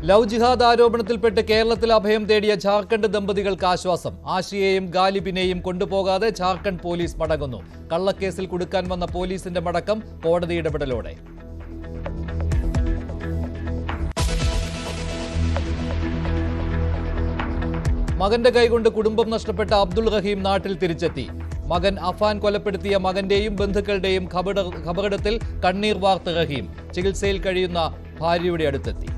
Love ജിഹാദ് ആരോപണത്തിൽപ്പെട്ട് കേരളത്തിൽ അഭയം തേടിയ ജാർഖണ്ഡ് ദമ്പതികൾക്ക് ആശ്വാസം. ആഷിയെയും ഗാലിബിനെയും കൊണ്ടുപോകാതെ ജാർഖണ്ഡ് പോലീസ് മടങ്ങുന്നു. കള്ളക്കേസിൽ കുടുക്കാൻ വന്ന പോലീസിന്റെ മടക്കം കോടതി ഇടപെടലോടെ. മകന്റെ കൈകൊണ്ട് കുടുംബം നഷ്ടപ്പെട്ട അബ്ദുൾ റഹീം നാട്ടിൽ തിരിച്ചെത്തി. മകൻ അഫാൻ കൊലപ്പെടുത്തിയ മകന്റെയും ബന്ധുക്കളുടെയും ഖബറിടത്തിൽ കണ്ണീർ വാർത്ത റഹീം. ചികിത്സയിൽ കഴിയുന്ന ഭാര്യയുടെ അടുത്തെത്തി.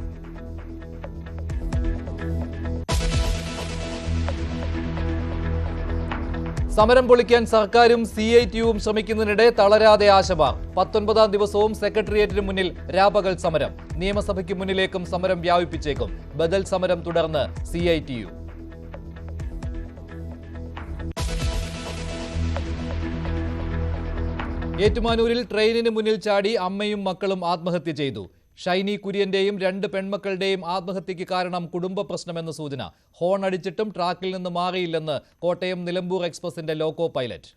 സമരം പൊളിക്കാൻ സർക്കാരും CITUവും ശ്രമിക്കുന്നതിനിടെ തളരാതെ ആശമാർ. 19ാം ദിവസവും സെക്രട്ടേറിയറ്റിന് മുന്നിൽ രാപകൽ സമരം. നിയമസഭയ്ക്ക് മുന്നിലേക്കും സമരം വ്യാപിപ്പിച്ചേക്കും. ബദൽ സമരം തുടർന്ന് CITU. ഏറ്റുമാനൂരിൽ ട്രെയിനിന് മുന്നിൽ ചാടി അമ്മയും മക്കളും ആത്മഹത്യ ചെയ്തു. ഷൈനി കുര്യന്റെയും 2 പെൺമക്കളുടെയും ആത്മഹത്യയ്ക്ക് കാരണം കുടുംബ പ്രശ്നമെന്ന സൂചന. ഹോൺ അടിച്ചിട്ടും ട്രാക്കിൽ നിന്ന് മാറിയില്ലെന്ന് കോട്ടയം നിലമ്പൂർ എക്സ്പ്രസിന്റെ ലോക്കോ പൈലറ്റ്.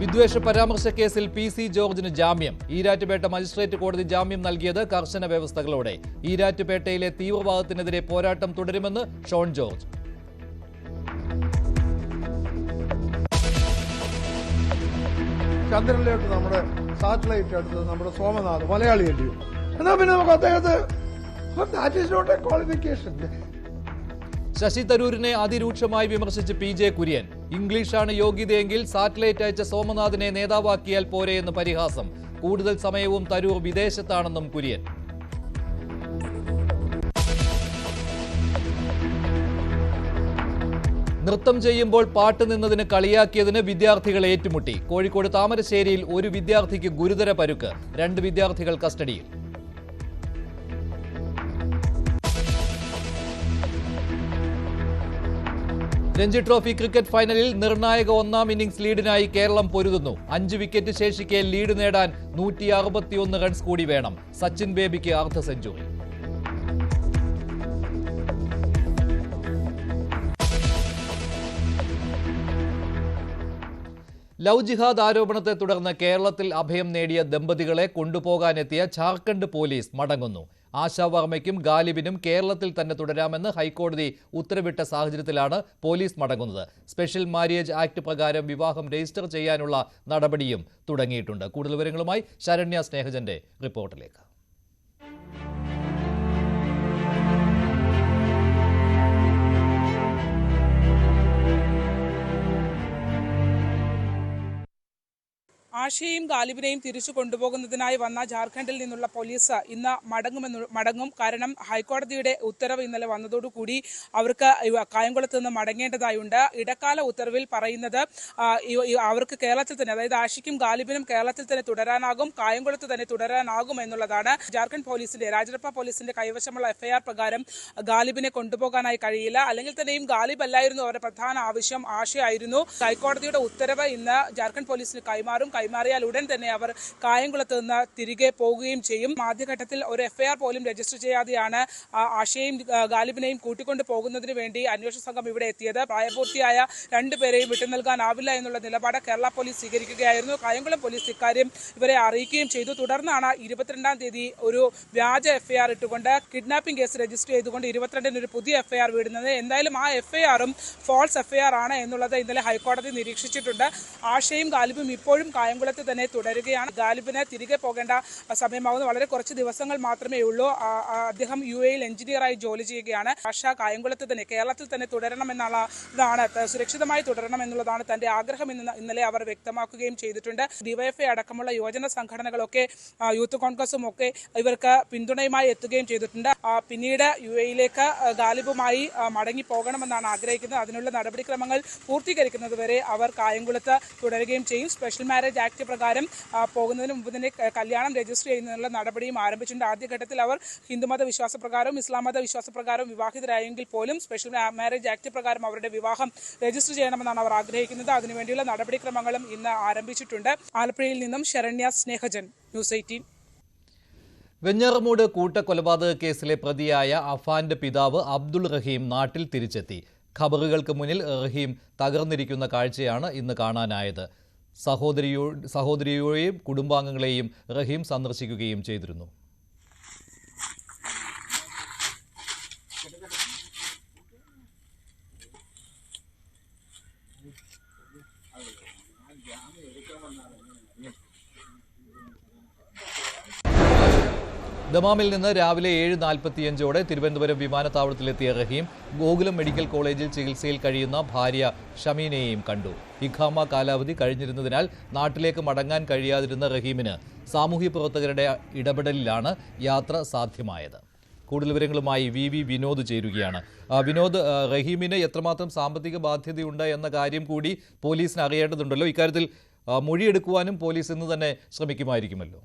വിദ്വേഷ പരാമർശ കേസിൽ PC ജോർജിന് ജാമ്യം. ഈരാറ്റുപേട്ട മജിസ്ട്രേറ്റ് കോടതി ജാമ്യം നൽകിയത് കർശന വ്യവസ്ഥകളോടെ. ഈരാറ്റുപേട്ടയിലെ തീവ്രവാദത്തിനെതിരെ പോരാട്ടം തുടരുമെന്ന് ഷോൺ ജോർജ്. ചന്ദ്രനിലോട്ട് നമ്മുടെ സാറ്റലൈറ്റ് എടുത്തത് നമ്മുടെ സോമനാഥ് മലയാളിയല്ലയോ? എന്നാൽ പിന്നെ നമുക്ക് അദ്ദേഹത്തെ ക്വാളിഫിക്കേഷൻ. ശശി തരൂരിനെ അതിരൂക്ഷമായി വിമർശിച്ച് PJ കുര്യൻ. ഇംഗ്ലീഷാണ് യോഗ്യതയെങ്കിൽ സാറ്റലൈറ്റ് അയച്ച സോമനാഥിനെ നേതാവാക്കിയാൽ പോരെയെന്ന് പരിഹാസം. കൂടുതൽ സമയവും തരൂർ വിദേശത്താണെന്നും കുര്യൻ. നൃത്തം ചെയ്യുമ്പോൾ പാട്ട് നിന്നതിന് കളിയാക്കിയതിന് വിദ്യാർത്ഥികൾ ഏറ്റുമുട്ടി. കോഴിക്കോട് താമരശ്ശേരിയിൽ ഒരു വിദ്യാർത്ഥിക്ക് ഗുരുതര പരുക്ക്. 2 വിദ്യാർത്ഥികൾ കസ്റ്റഡിയിൽ. രഞ്ജി ട്രോഫി ക്രിക്കറ്റ് ഫൈനലിൽ നിർണായക 1ാം ഇന്നിംഗ്സ് ലീഡിനായി കേരളം പൊരുതുന്നു. 5 വിക്കറ്റ് ശേഷിക്കെ ലീഡ് നേടാൻ 161 റൺസ് കൂടി വേണം. സച്ചിൻ ബേബിക്ക് അർദ്ധ സെഞ്ചുറി. ലവ് ജിഹാദ് ആരോപണത്തെ തുടർന്ന് കേരളത്തിൽ അഭയം നേടിയ ദമ്പതികളെ കൊണ്ടുപോകാനെത്തിയ ജാർഖണ്ഡ് പോലീസ് മടങ്ങുന്നു. ആശാ വർമ്മയ്ക്കും ഗാലിബിനും കേരളത്തിൽ തന്നെ തുടരാമെന്ന് ഹൈക്കോടതി ഉത്തരവിട്ട സാഹചര്യത്തിലാണ് പോലീസ് മടങ്ങുന്നത്. സ്പെഷ്യൽ മാരിയേജ് ആക്ട് പ്രകാരം വിവാഹം രജിസ്റ്റർ ചെയ്യാനുള്ള നടപടിയും തുടങ്ങിയിട്ടുണ്ട്. കൂടുതൽ വിവരങ്ങളുമായി ശരണ്യ സ്നേഹജന്റെ റിപ്പോർട്ടിലേക്ക്. ആഷിയെയും ഗാലിബിനെയും തിരിച്ചു കൊണ്ടുപോകുന്നതിനായി വന്ന ജാർഖണ്ഡിൽ നിന്നുള്ള പോലീസ് ഇന്ന് മടങ്ങും. കാരണം ഹൈക്കോടതിയുടെ ഉത്തരവ് ഇന്നലെ വന്നതോടുകൂടി അവർക്ക് കായംകുളത്ത് നിന്ന് മടങ്ങേണ്ടതായുണ്ട്. ഇടക്കാല ഉത്തരവിൽ പറയുന്നത് അവർക്ക് കേരളത്തിൽ തന്നെ, അതായത് ആഷിക്കും ഗാലിബിനും കേരളത്തിൽ തന്നെ തുടരാനാകും, കായംകുളത്ത് തന്നെ തുടരാനാകും എന്നുള്ളതാണ്. ജാർഖണ്ഡ് പോലീസിന്റെ, രാജരപ്പ പോലീസിന്റെ കൈവശമുള്ള FIR പ്രകാരം ഗാലിബിനെ കൊണ്ടുപോകാനായി കഴിയില്ല. അല്ലെങ്കിൽ തന്നെയും ഗാലിബ് അല്ലായിരുന്നു അവരുടെ പ്രധാന ആവശ്യം, ആഷിയായിരുന്നു. ഹൈക്കോടതിയുടെ ഉത്തരവ് ഇന്ന് ജാർഖണ്ഡ് പോലീസിന് കൈമാറിയാൽ ഉടൻ തന്നെ അവർ കായംകുളത്ത് നിന്ന് തിരികെ പോകുകയും ചെയ്യും. ആദ്യഘട്ടത്തിൽ ഒരു FIR പോലും രജിസ്റ്റർ ചെയ്യാതെയാണ് ആഷയെയും ഗാലിബിനെയും കൂട്ടിക്കൊണ്ടു പോകുന്നതിന് വേണ്ടി അന്വേഷണ സംഘം ഇവിടെ എത്തിയത്. പ്രായപൂർത്തിയായ 2 പേരെയും വിട്ടു നൽകാനാവില്ല എന്നുള്ള നിലപാട് കേരള പോലീസ് സ്വീകരിക്കുകയായിരുന്നു. കായംകുളം പോലീസ് ഇക്കാര്യം ഇവരെ അറിയിക്കുകയും ചെയ്തു. തുടർന്നാണ് 22ാം തീയതി ഒരു വ്യാജ FIR ഇട്ടുകൊണ്ട് കിഡ്നാപ്പിംഗ് കേസ് രജിസ്റ്റർ ചെയ്തുകൊണ്ട് 22-ന് ഒരു പുതിയ FIR വിടുന്നത്. എന്തായാലും ആ FIR-ഉം ഫോൾസ് FIR ആണ് എന്നുള്ളത് ഇന്നലെ ഹൈക്കോടതി നിരീക്ഷിച്ചിട്ടുണ്ട്. ആഷയും ഗാലിബും ഇപ്പോഴും കായംകുളത്ത് തന്നെ തുടരുകയാണ്. ഗാലിബിന് തിരികെ പോകേണ്ട സമയമാകുന്നു. വളരെ കുറച്ച് ദിവസങ്ങൾ മാത്രമേ ഉള്ളൂ. അദ്ദേഹം UAE-ൽ എഞ്ചിനീയറായി ജോലി ചെയ്യുകയാണ്. ആഷ കായംകുളത്ത് തന്നെ, കേരളത്തിൽ തന്നെ തുടരണമെന്നുള്ളതാണ്, സുരക്ഷിതമായി തുടരണം എന്നുള്ളതാണ് തന്റെ ആഗ്രഹം എന്ന് ഇന്നലെ അവർ വ്യക്തമാക്കുകയും ചെയ്തിട്ടുണ്ട്. DYFI അടക്കമുള്ള യുവജന സംഘടനകളൊക്കെ, യൂത്ത് കോൺഗ്രസും ഒക്കെ ഇവർക്ക് പിന്തുണയുമായി എത്തുകയും ചെയ്തിട്ടുണ്ട്. പിന്നീട് UAE-ലേക്ക് ഗാലിബുമായി മടങ്ങി പോകണമെന്നാണ് ആഗ്രഹിക്കുന്നത്. അതിനുള്ള നടപടിക്രമങ്ങൾ പൂർത്തീകരിക്കുന്നതുവരെ അവർ കായംകുളത്ത് തുടരുകയും ചെയ്യും. സ്പെഷ്യൽ മാരേജ് ആക്ട് പ്രകാരം പോകുന്നതിന് മുമ്പ് തന്നെ കല്യാണം രജിസ്റ്റർ ചെയ്യുന്നതിനുള്ള നടപടിയും ആരംഭിച്ചിട്ടുണ്ട്. ആദ്യഘട്ടത്തിൽ അവർ ഹിന്ദുമത വിശ്വാസപ്രകാരം, ഇസ്ലാം മത വിശ്വാസപ്രകാരം വിവാഹിതരായെങ്കിൽ പോലും സ്പെഷ്യൽ മാരേജ് ആക്ട് പ്രകാരം അവരുടെ വിവാഹം രജിസ്റ്റർ ചെയ്യണമെന്നാണ് അവർ ആഗ്രഹിക്കുന്നത്. അതിനുവേണ്ടിയുള്ള നടപടിക്രമങ്ങളും ഇന്ന് ആരംഭിച്ചിട്ടുണ്ട്. ആലപ്പുഴയിൽ നിന്നും ശരണ്യ സ്നേഹജൻ, ന്യൂസ് 18. വെഞ്ഞാറമൂട് കൂട്ടക്കൊലപാതക കേസിലെ പ്രതിയായ അഫാന്റെ പിതാവ് അബ്ദുൾ റഹീം നാട്ടിൽ തിരിച്ചെത്തി. ഖബറുകൾക്ക് മുന്നിൽ റഹീം തകർന്നിരിക്കുന്ന കാഴ്ചയാണ് ഇന്ന് കാണാനായത്. സഹോദരിയെയും കുടുംബാംഗങ്ങളെയും റഹീം സന്ദർശിക്കുകയും ചെയ്തിരുന്നു. ദമാമിൽ നിന്ന് രാവിലെ 7:45ഓടെ തിരുവനന്തപുരം വിമാനത്താവളത്തിലെത്തിയ റഹീം ഗോകുലം മെഡിക്കൽ കോളേജിൽ ചികിത്സയിൽ കഴിയുന്ന ഭാര്യ ഷമീനയെയും കണ്ടു. ഇഖാമ കാലാവധി കഴിഞ്ഞിരുന്നതിനാൽ നാട്ടിലേക്ക് മടങ്ങാൻ കഴിയാതിരുന്ന റഹീമിന് സാമൂഹ്യ പ്രവർത്തകരുടെ ഇടപെടലിലാണ് യാത്ര സാധ്യമായത്. കൂടുതൽ വിവരങ്ങളുമായി വി വിനോദ് ചേരുകയാണ്. വിനോദ്, റഹീമിന് എത്രമാത്രം സാമ്പത്തിക ബാധ്യതയുണ്ട് എന്ന കാര്യം കൂടി പോലീസിന് അറിയേണ്ടതുണ്ടല്ലോ. ഇക്കാര്യത്തിൽ മൊഴിയെടുക്കുവാനും പോലീസ് ഇന്ന് തന്നെ ശ്രമിക്കുമായിരിക്കുമല്ലോ.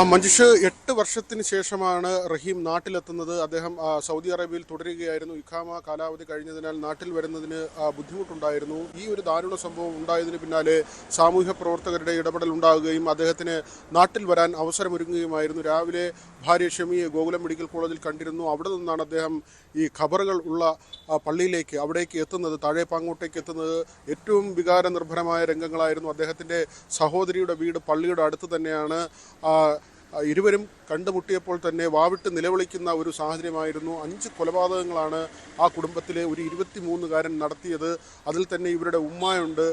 മഞ്ജുഷ് 8 വർഷത്തിന് ശേഷമാണ് റഹീം നാട്ടിലെത്തുന്നത്. അദ്ദേഹം സൗദി അറേബ്യയിൽ തുടരുകയായിരുന്നു. ഇഖാമ കാലാവധി കഴിഞ്ഞതിനാൽ നാട്ടിൽ വരുന്നതിന് ബുദ്ധിമുട്ടുണ്ടായിരുന്നു. ഈ ഒരു ദാരുണ സംഭവം ഉണ്ടായതിന് പിന്നാലെ സാമൂഹ്യ പ്രവർത്തകരുടെ ഇടപെടൽ ഉണ്ടാവുകയും അദ്ദേഹത്തിന് നാട്ടിൽ വരാൻ അവസരമൊരുങ്ങുകയുമായിരുന്നു. രാവിലെ ഭാര്യ ഷമിയെ ഗോകുലം മെഡിക്കൽ കോളേജിൽ കണ്ടിരുന്നു. അവിടെ നിന്നാണ് അദ്ദേഹം ഈ ഖബറുകൾ ഉള്ള പള്ളിയിലേക്ക് അവിടേക്ക് എത്തുന്നത്, താഴെപ്പാങ്ങോട്ടേക്ക് എത്തുന്നത്. ഏറ്റവും വികാരനിർഭരമായ രംഗങ്ങളായിരുന്നു. അദ്ദേഹത്തിൻ്റെ സഹോദരിയുടെ വീട് പള്ളിയുടെ അടുത്ത് തന്നെയാണ്. ഇരുവരും കണ്ടുമുട്ടിയപ്പോൾ തന്നെ വാവിട്ട് നിലവിളിക്കുന്ന ഒരു സാഹചര്യമായിരുന്നു. 5 കൊലപാതകങ്ങളാണ് ആ കുടുംബത്തിലെ ഒരു 23-കാരൻ നടത്തിയത്. അതിൽ തന്നെ ഇവരുടെ ഉമ്മയുണ്ട്,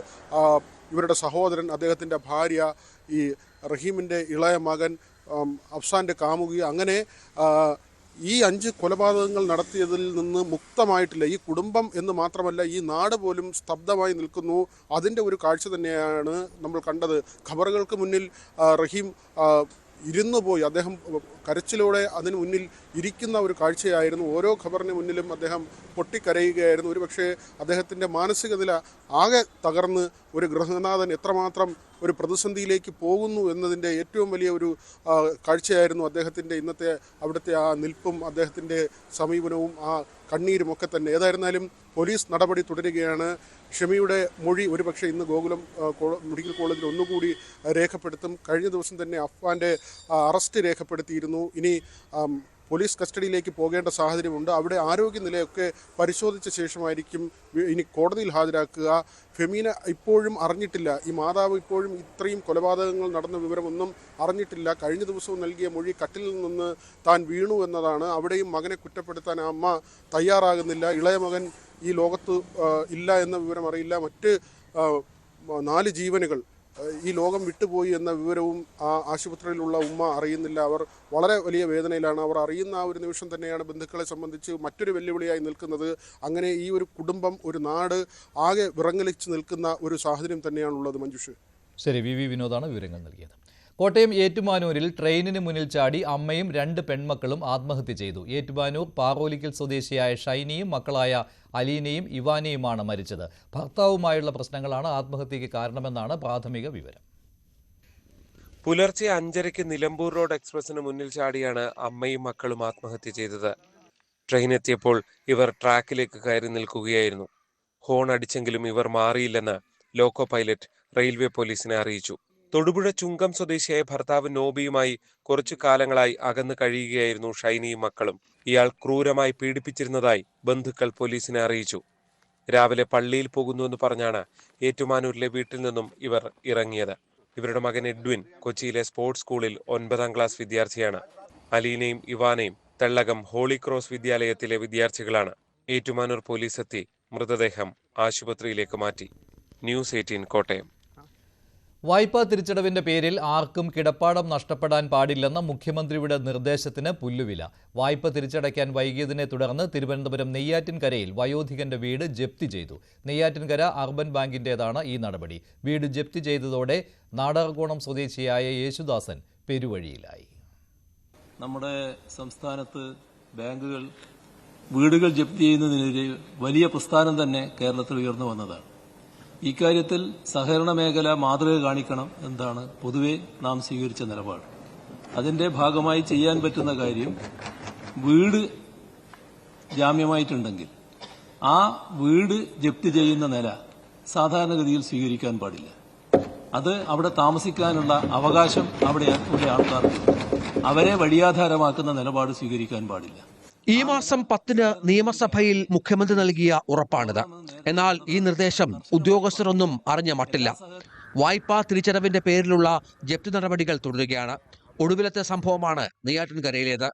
ഇവരുടെ സഹോദരൻ, അദ്ദേഹത്തിൻ്റെ ഭാര്യ, ഈ റഹീമിൻ്റെ ഇളയ മകൻ, അഫ്സാൻ്റെ കാമുകി. അങ്ങനെ ഈ 5 കൊലപാതകങ്ങൾ നടത്തിയതിൽ നിന്ന് മുക്തമായിട്ടില്ല ഈ കുടുംബം എന്ന് മാത്രമല്ല, ഈ നാട് പോലും സ്തബ്ധമായി നിൽക്കുന്നു. അതിൻ്റെ ഒരു കാഴ്ച തന്നെയാണ് നമ്മൾ കണ്ടത്. ഖബറുകൾക്ക് മുന്നിൽ റഹീം ഇരുന്നു പോയി. അദ്ദേഹം കരച്ചിലൂടെ അതിന് മുന്നിൽ ഇരിക്കുന്ന ഒരു കാഴ്ചയായിരുന്നു. ഓരോ ഖബറിന് മുന്നിലും അദ്ദേഹം പൊട്ടിക്കരയുകയായിരുന്നു. ഒരുപക്ഷെ അദ്ദേഹത്തിൻ്റെ മാനസിക നില ആകെ തകർന്ന് ഒരു ഗൃഹനാഥൻ എത്രമാത്രം ഒരു പ്രതിസന്ധിയിലേക്ക് പോകുന്നു എന്നതിൻ്റെ ഏറ്റവും വലിയ ഒരു കാഴ്ചയായിരുന്നു അദ്ദേഹത്തിൻ്റെ ഇന്നത്തെ അവിടുത്തെ ആ നിൽപ്പും അദ്ദേഹത്തിൻ്റെ സമീപനവും ആ കണ്ണീരുമൊക്കെ തന്നെ. ഏതായിരുന്നാലും പോലീസ് നടപടി തുടരുകയാണ്. ഷമിയുടെ മൊഴി ഒരുപക്ഷെ ഇന്ന് ഗോകുലം മെഡിക്കൽ കോളേജിൽ ഒന്നുകൂടി രേഖപ്പെടുത്തും. കഴിഞ്ഞ ദിവസം തന്നെ അഫ്വാൻ്റെ അറസ്റ്റ് രേഖപ്പെടുത്തിയിരുന്നു. ഇനി പോലീസ് കസ്റ്റഡിയിലേക്ക് പോകേണ്ട സാഹചര്യമുണ്ട്. അവിടെ ആരോഗ്യനിലയൊക്കെ പരിശോധിച്ച ശേഷമായിരിക്കും ഇനി കോടതിയിൽ ഹാജരാക്കുക. ഫെമീന ഇപ്പോഴും അറിഞ്ഞിട്ടില്ല, ഈ മാതാവ് ഇപ്പോഴും ഇത്രയും കൊലപാതകങ്ങൾ നടന്ന വിവരമൊന്നും അറിഞ്ഞിട്ടില്ല. കഴിഞ്ഞ ദിവസവും നൽകിയ മൊഴി കട്ടിലിൽ നിന്ന് താൻ വീണു എന്നതാണ്. അവിടെയും മകനെ കുറ്റപ്പെടുത്താൻ ആ അമ്മ തയ്യാറാകുന്നില്ല. ഇളയ മകൻ ഈ ലോകത്ത് ഇല്ല എന്ന വിവരം അറിയില്ല. മറ്റ് 4 ജീവനുകൾ ഈ ലോകം വിട്ടുപോയി എന്ന വിവരവും ആ ആശുപത്രിയിലുള്ള ഉമ്മ അറിയുന്നില്ല. അവർ വളരെ വലിയ വേദനയിലാണ്. അവർ അറിയുന്ന ആ ഒരു നിമിഷം തന്നെയാണ് ബന്ധുക്കളെ സംബന്ധിച്ച് മറ്റൊരു വെല്ലുവിളിയായി നിൽക്കുന്നത്. അങ്ങനെ ഈ ഒരു കുടുംബം, ഒരു നാട് ആകെ വിറങ്ങലിച്ച് നിൽക്കുന്ന ഒരു സാഹചര്യം തന്നെയാണുള്ളത്. മഞ്ജുഷ്. ശരി, വി വിനോദാണ് വിവരങ്ങൾ നൽകിയത്. കോട്ടയം ഏറ്റുമാനൂരിൽ ട്രെയിനിന് മുന്നിൽ ചാടി അമ്മയും 2 പെൺമക്കളും ആത്മഹത്യ ചെയ്തു. ഏറ്റുമാനൂർ പാറോലിക്കൽ സ്വദേശിയായ ഷൈനിയും മക്കളായ അലീനയും ഇവാനയുമാണ് മരിച്ചത്. ഭർത്താവുമായുള്ള പ്രശ്നങ്ങളാണ് ആത്മഹത്യയ്ക്ക് കാരണമെന്നാണ് പ്രാഥമിക വിവരം. പുലർച്ചെ 5:30 നിലമ്പൂർ റോഡ് എക്സ്പ്രസിന് മുന്നിൽ ചാടിയാണ് അമ്മയും മക്കളും ആത്മഹത്യ ചെയ്തത്. ട്രെയിൻ എത്തിയപ്പോൾ ഇവർ ട്രാക്കിലേക്ക് കയറി നിൽക്കുകയായിരുന്നു. ഹോൺ അടിച്ചെങ്കിലും ഇവർ മാറിയില്ലെന്ന് ലോക്കോ പൈലറ്റ് റെയിൽവേ പോലീസിനെ അറിയിച്ചു. തൊടുപുഴ ചുങ്കം സ്വദേശിയായ ഭർത്താവ് നോബിയുമായി കുറച്ചു കാലങ്ങളായി അകന്നു കഴിയുകയായിരുന്നു ഷൈനിയും മക്കളും. ഇയാൾ ക്രൂരമായി പീഡിപ്പിച്ചിരുന്നതായി ബന്ധുക്കൾ പോലീസിനെ അറിയിച്ചു. രാവിലെ പള്ളിയിൽ പോകുന്നുവെന്ന് പറഞ്ഞാണ് ഏറ്റുമാനൂരിലെ വീട്ടിൽ നിന്നും ഇവർ ഇറങ്ങിയത്. ഇവരുടെ മകൻ എഡ്വിൻ കൊച്ചിയിലെ സ്പോർട്സ് സ്കൂളിൽ 9ാം ക്ലാസ് വിദ്യാർത്ഥിയാണ്. അലീനയും ഇവാനയും തെള്ളകം ഹോളി ക്രോസ് വിദ്യാലയത്തിലെ വിദ്യാർത്ഥികളാണ്. ഏറ്റുമാനൂർ പോലീസ് എത്തി മൃതദേഹം ആശുപത്രിയിലേക്ക് മാറ്റി. ന്യൂസ് 18 കോട്ടയം. വായ്പാ തിരിച്ചടവിന്റെ പേരിൽ ആർക്കും കിടപ്പാടം നഷ്ടപ്പെടാൻ പാടില്ലെന്ന മുഖ്യമന്ത്രിയുടെ നിർദ്ദേശത്തിന് പുല്ലുവില. വായ്പ തിരിച്ചടയ്ക്കാൻ വൈകിയതിനെ തുടർന്ന് തിരുവനന്തപുരം നെയ്യാറ്റിൻകരയിൽ വയോധികന്റെ വീട് ജപ്തി ചെയ്തു. നെയ്യാറ്റിൻകര അർബൻ ബാങ്കിന്റേതാണ് ഈ നടപടി. വീട് ജപ്തി ചെയ്തതോടെ നാടാർകോണം സ്വദേശിയായ യേശുദാസൻ പെരുവഴിയിലായി. നമ്മുടെ സംസ്ഥാനത്ത് ബാങ്കുകൾ വീടുകൾ ജപ്തി ചെയ്യുന്നതിനെതിരെ വലിയ പ്രസ്ഥാനം തന്നെ കേരളത്തിൽ ഉയർന്നു വന്നതാണ്. ഇക്കാര്യത്തിൽ സഹകരണ മേഖല മാതൃക കാണിക്കണം എന്നതാണ് പൊതുവെ നാം സ്വീകരിച്ച നിലപാട്. അതിന്റെ ഭാഗമായി ചെയ്യാൻ പറ്റുന്ന കാര്യം, വീട് ജാമ്യമായിട്ടുണ്ടെങ്കിൽ ആ വീട് ജപ്തി ചെയ്യുന്ന നില സാധാരണഗതിയിൽ സ്വീകരിക്കാൻ പാടില്ല. അത് അവിടെ താമസിക്കാനുള്ള അവകാശം അവിടെ ആൾക്കാർക്ക് അവരെ വഴിയാധാരമാക്കുന്ന നിലപാട് സ്വീകരിക്കാൻ പാടില്ല. ഈ മാസം 10-ന് നിയമസഭയിൽ മുഖ്യമന്ത്രി നൽകിയ ഉറപ്പാണിത്. എന്നാൽ ഈ നിർദ്ദേശം ഉദ്യോഗസ്ഥരൊന്നും അറിഞ്ഞ മട്ടില്ല. വായ്പാ തിരിച്ചടവിന്റെ പേരിലുള്ള ജപ്തി നടപടികൾ തുടരുകയാണ്. ഒടുവിലത്തെ സംഭവമാണ് നെയ്യാറ്റിൻകരയിലേത്.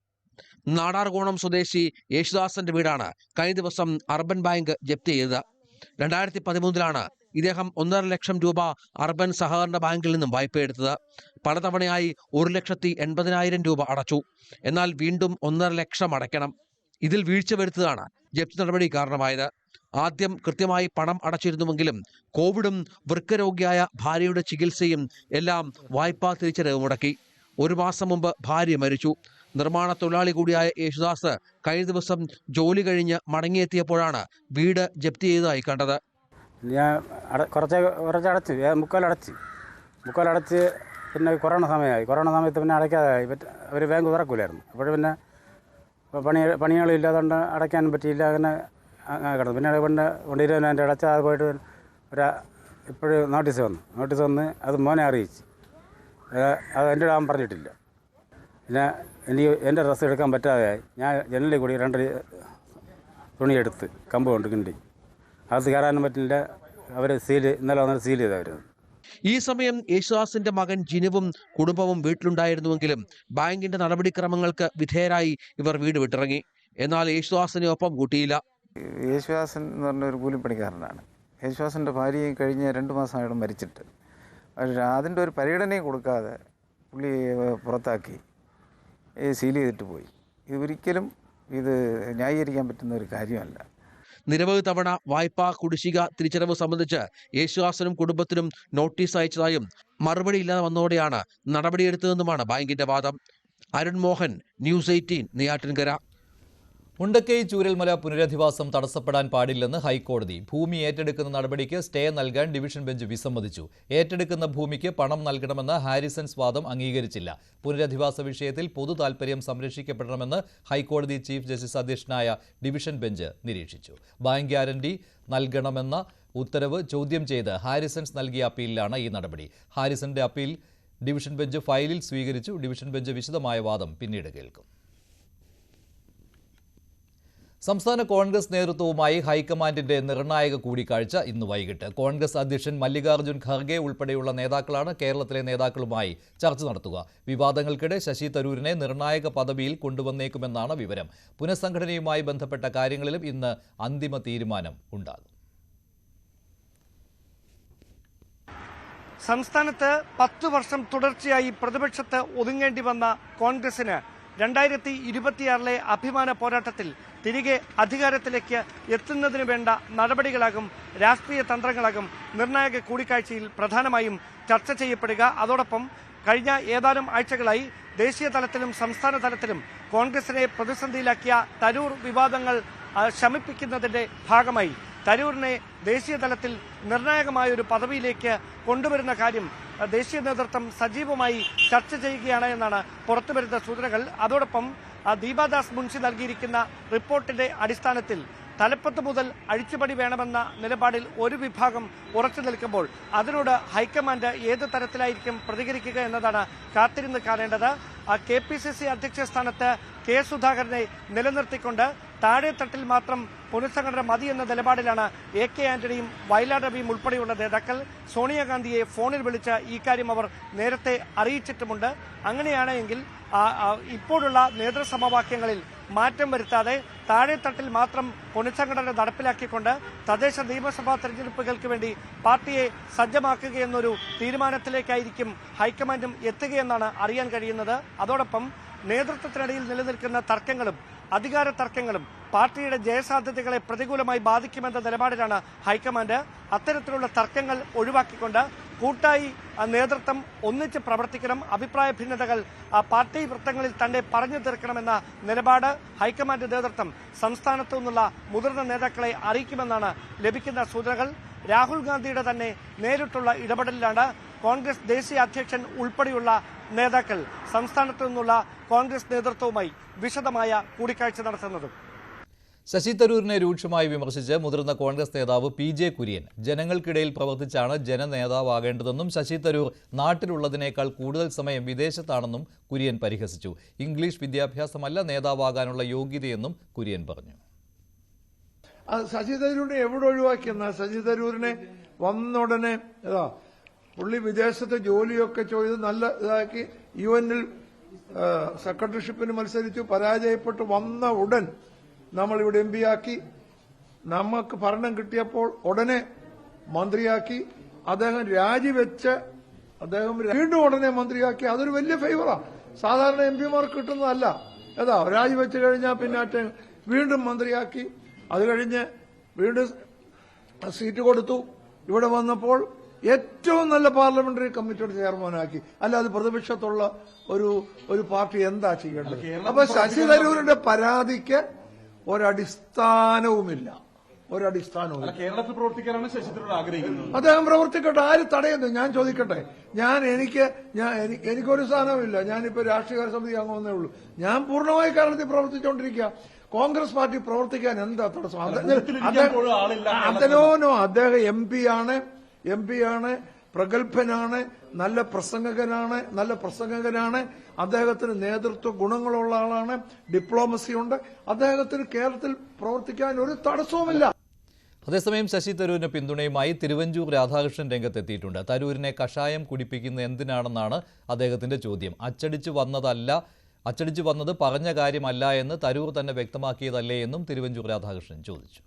നാടാർകോണം സ്വദേശി യേശുദാസന്റെ വീടാണ് കഴിഞ്ഞ ദിവസം അർബൻ ബാങ്ക് ജപ്തി ചെയ്തത്. 2013-ലാണ് ഇദ്ദേഹം 1.5 ലക്ഷം രൂപ അർബൻ സഹകരണ ബാങ്കിൽ നിന്നും വായ്പയെടുത്തത്. പലതവണയായി 1,80,000 രൂപ അടച്ചു. എന്നാൽ വീണ്ടും 1.5 ലക്ഷം അടയ്ക്കണം. ഇതിൽ വീഴ്ച വരുത്തതാണ് ജപ്തി നടപടി കാരണമായത്. ആദ്യം കൃത്യമായി പണം അടച്ചിരുന്നുവെങ്കിലും കോവിഡും വൃക്കരോഗിയായ ഭാര്യയുടെ ചികിത്സയും എല്ലാം വായ്പാ തിരിച്ചടവ് മുടക്കി. 1 മാസം മുമ്പ് ഭാര്യ മരിച്ചു. നിർമ്മാണ തൊഴിലാളി കൂടിയായ യേശുദാസ് കഴിഞ്ഞ ദിവസം ജോലി കഴിഞ്ഞ് മടങ്ങിയെത്തിയപ്പോഴാണ് വീട് ജപ്തി ചെയ്തതായി കണ്ടത്. ഞാൻ കുറച്ചടച്ച് മുക്കാലടച്ച് പിന്നെ കൊറോണ സമയത്ത് പിന്നെ അടയ്ക്കാതായി. ഒരു ബാങ്ക് തുറക്കില്ലായിരുന്നു. അപ്പോൾ പിന്നെ പണികളും ഇല്ലാതുകൊണ്ട് അടയ്ക്കാനും പറ്റിയില്ല. അങ്ങനെ കിടന്നു. പിന്നെ കൊണ്ടുവരുന്നതിൻ്റെ അടച്ച അത് പോയിട്ട് ഇപ്പോഴും നോട്ടീസ് വന്ന് അത് മോനെ അറിയിച്ച്. അത് എൻ്റെ അവൻ പറഞ്ഞിട്ടില്ല. പിന്നെ എനിക്ക് എൻ്റെ ഡ്രസ്സ് എടുക്കാൻ പറ്റാതെയായി. ഞാൻ ജനലിൽ കൂടി 2 തുണിയെടുത്ത് കമ്പ് കൊണ്ട് കിണ്ടി അകത്ത് കയറാനും പറ്റില്ല. അവർ ഇന്നലെ വന്നിട്ട് സീൽ ചെയ്തവരുന്നത്. ഈ സമയം യേശുദാസിന്റെ മകൻ ജിനുവും കുടുംബവും വീട്ടിലുണ്ടായിരുന്നുവെങ്കിലും ബാങ്കിന്റെ നടപടിക്രമങ്ങൾക്ക് വിധേയരായി ഇവർ വീട് വിട്ടിറങ്ങി. എന്നാൽ യേശുദാസിനെ ഒപ്പം കൂട്ടിയില്ല. യേശുദാസൻ എന്ന് പറഞ്ഞ ഒരു കൂലിപ്പണിക്കാരനാണ്. യേശുദാസിൻ്റെ ഭാര്യയും കഴിഞ്ഞ 2 മാസമായിട്ട് മരിച്ചിട്ട്. പക്ഷേ അതിൻ്റെ ഒരു പരിഗണനയും കൊടുക്കാതെ പുള്ളി പുറത്താക്കി സീൽ ചെയ്തിട്ട് പോയി. ഒരിക്കലും ഇത് ന്യായീകരിക്കാൻ പറ്റുന്ന ഒരു കാര്യമല്ല. നിരവധി തവണ വായ്പാ കുടിശ്ശിക തിരിച്ചടവ് സംബന്ധിച്ച് യേശുദാസനും കുടുംബത്തിനും നോട്ടീസ് അയച്ചതായും മറുപടി ഇല്ലാതെ വന്നതോടെയാണ് നടപടിയെടുത്തതെന്നുമാണ് ബാങ്കിന്റെ വാദം. അരുൺ മോഹൻ, ന്യൂസ് 18, നെയ്യാറ്റിൻകര. മുണ്ടക്കൈ ചൂരൽമല പുനരധിവാസം തടസ്സപ്പെടാൻ പാടില്ലെന്ന് ഹൈക്കോടതി. ഭൂമി ഏറ്റെടുക്കുന്ന നടപടിക്ക് സ്റ്റേ നൽകാൻ ഡിവിഷൻ ബെഞ്ച് വിസമ്മതിച്ചു. ഏറ്റെടുക്കുന്ന ഭൂമിക്ക് പണം നൽകണമെന്ന് ഹാരിസൺസ് വാദം അംഗീകരിച്ചില്ല. പുനരധിവാസ വിഷയത്തിൽ പൊതു താൽപര്യം സംരക്ഷിക്കപ്പെടണമെന്ന് ഹൈക്കോടതി ചീഫ് ജസ്റ്റിസ് അധ്യക്ഷനായ ഡിവിഷൻ ബെഞ്ച് നിരീക്ഷിച്ചു. ബാങ്ക് ഗ്യാരണ്ടി നൽകണമെന്ന ഉത്തരവ് ചോദ്യം ചെയ്ത് ഹാരിസൺസ് നൽകിയ അപ്പീലിലാണ് ഈ നടപടി. ഹാരിസന്റെ അപ്പീൽ ഡിവിഷൻ ബെഞ്ച് ഫയലിൽ സ്വീകരിച്ചു. ഡിവിഷൻ ബെഞ്ച് വിശദമായ വാദം പിന്നീട് കേൾക്കും. സംസ്ഥാന കോൺഗ്രസ് നേതൃത്വവുമായി ഹൈക്കമാൻഡിന്റെ നിർണായക കൂടിക്കാഴ്ച ഇന്ന് വൈകിട്ട്. കോൺഗ്രസ് അധ്യക്ഷൻ മല്ലികാർജ്ജുൻ ഖർഗെ ഉൾപ്പെടെയുള്ള നേതാക്കളാണ് കേരളത്തിലെ നേതാക്കളുമായി ചർച്ച നടത്തുക. വിവാദങ്ങൾക്കിടെ ശശി തരൂരിനെ നിർണായക പദവിയിൽ കൊണ്ടുവന്നേക്കുമെന്നാണ് വിവരം. പുനഃസംഘടനയുമായി ബന്ധപ്പെട്ട കാര്യങ്ങളിലും ഇന്ന് അന്തിമ തീരുമാനം ഉണ്ടാകും. സംസ്ഥാനത്ത് 10 വർഷം തുടർച്ചയായി പ്രതിപക്ഷത്ത് ഒതുങ്ങേണ്ടി വന്ന കോൺഗ്രസിന് 2026 അഭിമാന പോരാട്ടത്തിൽ തിരികെ അധികാരത്തിലേക്ക് എത്തുന്നതിന് വേണ്ട നടപടികളാകും, രാഷ്ട്രീയ തന്ത്രങ്ങളാകും നിർണായക കൂടിക്കാഴ്ചയിൽ പ്രധാനമായും ചർച്ച ചെയ്യപ്പെടുക. അതോടൊപ്പം കഴിഞ്ഞ ഏതാനും ആഴ്ചകളായി ദേശീയ തലത്തിലും സംസ്ഥാന തലത്തിലും കോൺഗ്രസിനെ പ്രതിസന്ധിയിലാക്കിയ തരൂർ വിവാദങ്ങൾ ശമിപ്പിക്കുന്നതിന്റെ ഭാഗമായി തരൂരിനെ ദേശീയ തലത്തിൽ നിർണായകമായൊരു പദവിയിലേക്ക് കൊണ്ടുവരുന്ന കാര്യം ദേശീയ നേതൃത്വം സജീവമായി ചർച്ച ചെയ്യുകയാണ് എന്നാണ് പുറത്തുവരുന്ന സൂചനകൾ. അതോടൊപ്പം ദീപാദാസ് മുൻഷി നൽകിയിരിക്കുന്ന റിപ്പോർട്ടിന്റെ അടിസ്ഥാനത്തിൽ തലപ്പത്ത് മുതൽ അഴിച്ചുപണി വേണമെന്ന നിലപാടിൽ ഒരു വിഭാഗം ഉറച്ചു നിൽക്കുമ്പോൾ അതിനോട് ഹൈക്കമാൻഡ് ഏത് തരത്തിലായിരിക്കും പ്രതികരിക്കുക എന്നതാണ് കാത്തിരുന്ന് കാണേണ്ടത്. KPCC അധ്യക്ഷ സ്ഥാനത്ത് കെ സുധാകരനെ നിലനിർത്തിക്കൊണ്ട് താഴെത്തട്ടിൽ മാത്രം പുനഃസംഘടന മതി എന്ന നിലപാടിലാണ് AK ആന്റണിയും വയലാർ രവിയും ഉൾപ്പെടെയുള്ള നേതാക്കൾ. സോണിയാഗാന്ധിയെ ഫോണിൽ വിളിച്ച് ഈ കാര്യം അവർ നേരത്തെ അറിയിച്ചിട്ടുമുണ്ട്. അങ്ങനെയാണെങ്കിൽ ഇപ്പോഴുള്ള നേതൃസമവാക്യങ്ങളിൽ മാറ്റം വരുത്താതെ താഴെത്തട്ടിൽ മാത്രം പുനഃസംഘടന നടപ്പിലാക്കിക്കൊണ്ട് തദ്ദേശ നിയമസഭാ തെരഞ്ഞെടുപ്പുകൾക്ക് വേണ്ടി പാർട്ടിയെ സജ്ജമാക്കുകയെന്നൊരു തീരുമാനത്തിലേക്കായിരിക്കും ഹൈക്കമാൻഡും എത്തുകയെന്നാണ് അറിയാൻ കഴിയുന്നത്. അതോടൊപ്പം നേതൃത്വത്തിനിടയിൽ നിലനിൽക്കുന്ന തർക്കങ്ങളും അധികാര തർക്കങ്ങളും പാർട്ടിയുടെ ജയസാധ്യതകളെ പ്രതികൂലമായി ബാധിക്കുമെന്ന നിലപാടിലാണ് ഹൈക്കമാൻഡ്. അത്തരത്തിലുള്ള തർക്കങ്ങൾ ഒഴിവാക്കിക്കൊണ്ട് കൂട്ടായി നേതൃത്വം ഒന്നിച്ച് പ്രവർത്തിക്കണം, അഭിപ്രായ ഭിന്നതകൾ പാർട്ടി വൃത്തങ്ങളിൽ തന്നെ പറഞ്ഞു തീർക്കണമെന്ന നിലപാട് ഹൈക്കമാൻഡ് നേതൃത്വം സംസ്ഥാനത്തു നിന്നുള്ള മുതിർന്ന നേതാക്കളെ അറിയിക്കുമെന്നാണ് ലഭിക്കുന്ന സൂചനകൾ. രാഹുൽ ഗാന്ധിയുടെ തന്നെ നേരിട്ടുള്ള ഇടപെടലിലാണ് കോൺഗ്രസ് ദേശീയ അധ്യക്ഷൻ ഉൾപ്പെടെയുള്ള നേതാക്കൾ സംസ്ഥാനത്തു നിന്നുള്ള കോൺഗ്രസ് നേതൃത്വവുമായി വിശദമായ കൂടിക്കാഴ്ച നടത്തുന്നത്. ശശി തരൂരിനെ രൂക്ഷമായി വിമർശിച്ച് മുതിർന്ന കോൺഗ്രസ് നേതാവ് PJ കുര്യൻ ജനങ്ങൾക്കിടയിൽ പ്രവർത്തിച്ചാണ് ജനനേതാവാകേണ്ടതെന്നും ശശി തരൂർ നാട്ടിലുള്ളതിനേക്കാൾ കൂടുതൽ സമയം വിദേശത്താണെന്നും കുര്യൻ പരിഹസിച്ചു. ഇംഗ്ലീഷ് വിദ്യാഭ്യാസമല്ല നേതാവാകാനുള്ള യോഗ്യതയെന്നും കുര്യൻ പറഞ്ഞു. ശശി തരൂരിനെ എവിടെ ഒഴിവാക്കിയെന്ന ശശി തരൂരിനെ വന്നുടനെ പുള്ളി വിദേശത്തെ ജോലിയൊക്കെ ചെയ്ത് നല്ല ഇതാക്കി UN സെക്രട്ടറിഷിപ്പിന് മത്സരിച്ചു, പരാജയപ്പെട്ട് വന്ന ഉടൻ നമ്മളിവിടെ MP ആക്കി. നമുക്ക് ഭരണം കിട്ടിയപ്പോൾ ഉടനെ മന്ത്രിയാക്കി. അദ്ദേഹം രാജിവെച്ച് വീണ്ടും ഉടനെ മന്ത്രിയാക്കി. അതൊരു വലിയ ഫേവറാ. സാധാരണ MP മാർക്ക് കിട്ടുന്നതല്ല. രാജിവെച്ച് കഴിഞ്ഞാൽ പിന്നെ വീണ്ടും മന്ത്രിയാക്കി. അത് കഴിഞ്ഞ് വീണ്ടും സീറ്റ് കൊടുത്തു. ഇവിടെ വന്നപ്പോൾ ഏറ്റവും നല്ല പാർലമെന്ററി കമ്മിറ്റിയുടെ ചെയർമാനാക്കി. അല്ലാതെ പ്രതിപക്ഷത്തുള്ള ഒരു പാർട്ടി എന്താ ചെയ്യേണ്ടത്? അപ്പൊ ശശി തരൂരിന്റെ പരാതിക്ക് ഒരടിസ്ഥാനവുമില്ല. കേരളത്തിൽ പ്രവർത്തിക്കാനാണ് ശശി തരൂർ ആഗ്രഹിക്കുന്നത്. അദ്ദേഹം പ്രവർത്തിക്കട്ടെ, ആര് തടയുന്നു? ഞാൻ ചോദിക്കട്ടെ. എനിക്കൊരു സ്ഥാനവുമില്ല. ഞാനിപ്പോ രാഷ്ട്രീയ സമിതി അംഗമെന്നേ ഉള്ളൂ. ഞാൻ പൂർണ്ണമായി കേരളത്തിൽ പ്രവർത്തിച്ചുകൊണ്ടിരിക്കുക. കോൺഗ്രസ് പാർട്ടി പ്രവർത്തിക്കാൻ എന്താ തടസ്സം? അദ്ദേഹം MP ആണ്, പ്രഗത്ഭനാണ്, നല്ല പ്രസംഗകനാണ്. അദ്ദേഹത്തിന് നേതൃത്വ ഗുണങ്ങളുള്ള ആളാണ്, ഡിപ്ലോമസി ഉണ്ട്. അദ്ദേഹത്തിന് കേരളത്തിൽ പ്രവർത്തിക്കാൻ ഒരു തടസ്സവുമില്ല. അതേസമയം ശശി തരൂരിന് പിന്തുണയുമായി തിരുവഞ്ചൂർ രാധാകൃഷ്ണൻ രംഗത്തെത്തിയിട്ടുണ്ട്. തരൂരിനെ കഷായം കുടിപ്പിക്കുന്നത് എന്തിനാണെന്നാണ് അദ്ദേഹത്തിന്റെ ചോദ്യം. അച്ചടിച്ചു വന്നത് പറഞ്ഞ കാര്യമല്ല എന്ന് തരൂർ തന്നെ വ്യക്തമാക്കിയതല്ലേ എന്നും തിരുവഞ്ചൂർ രാധാകൃഷ്ണൻ ചോദിച്ചു.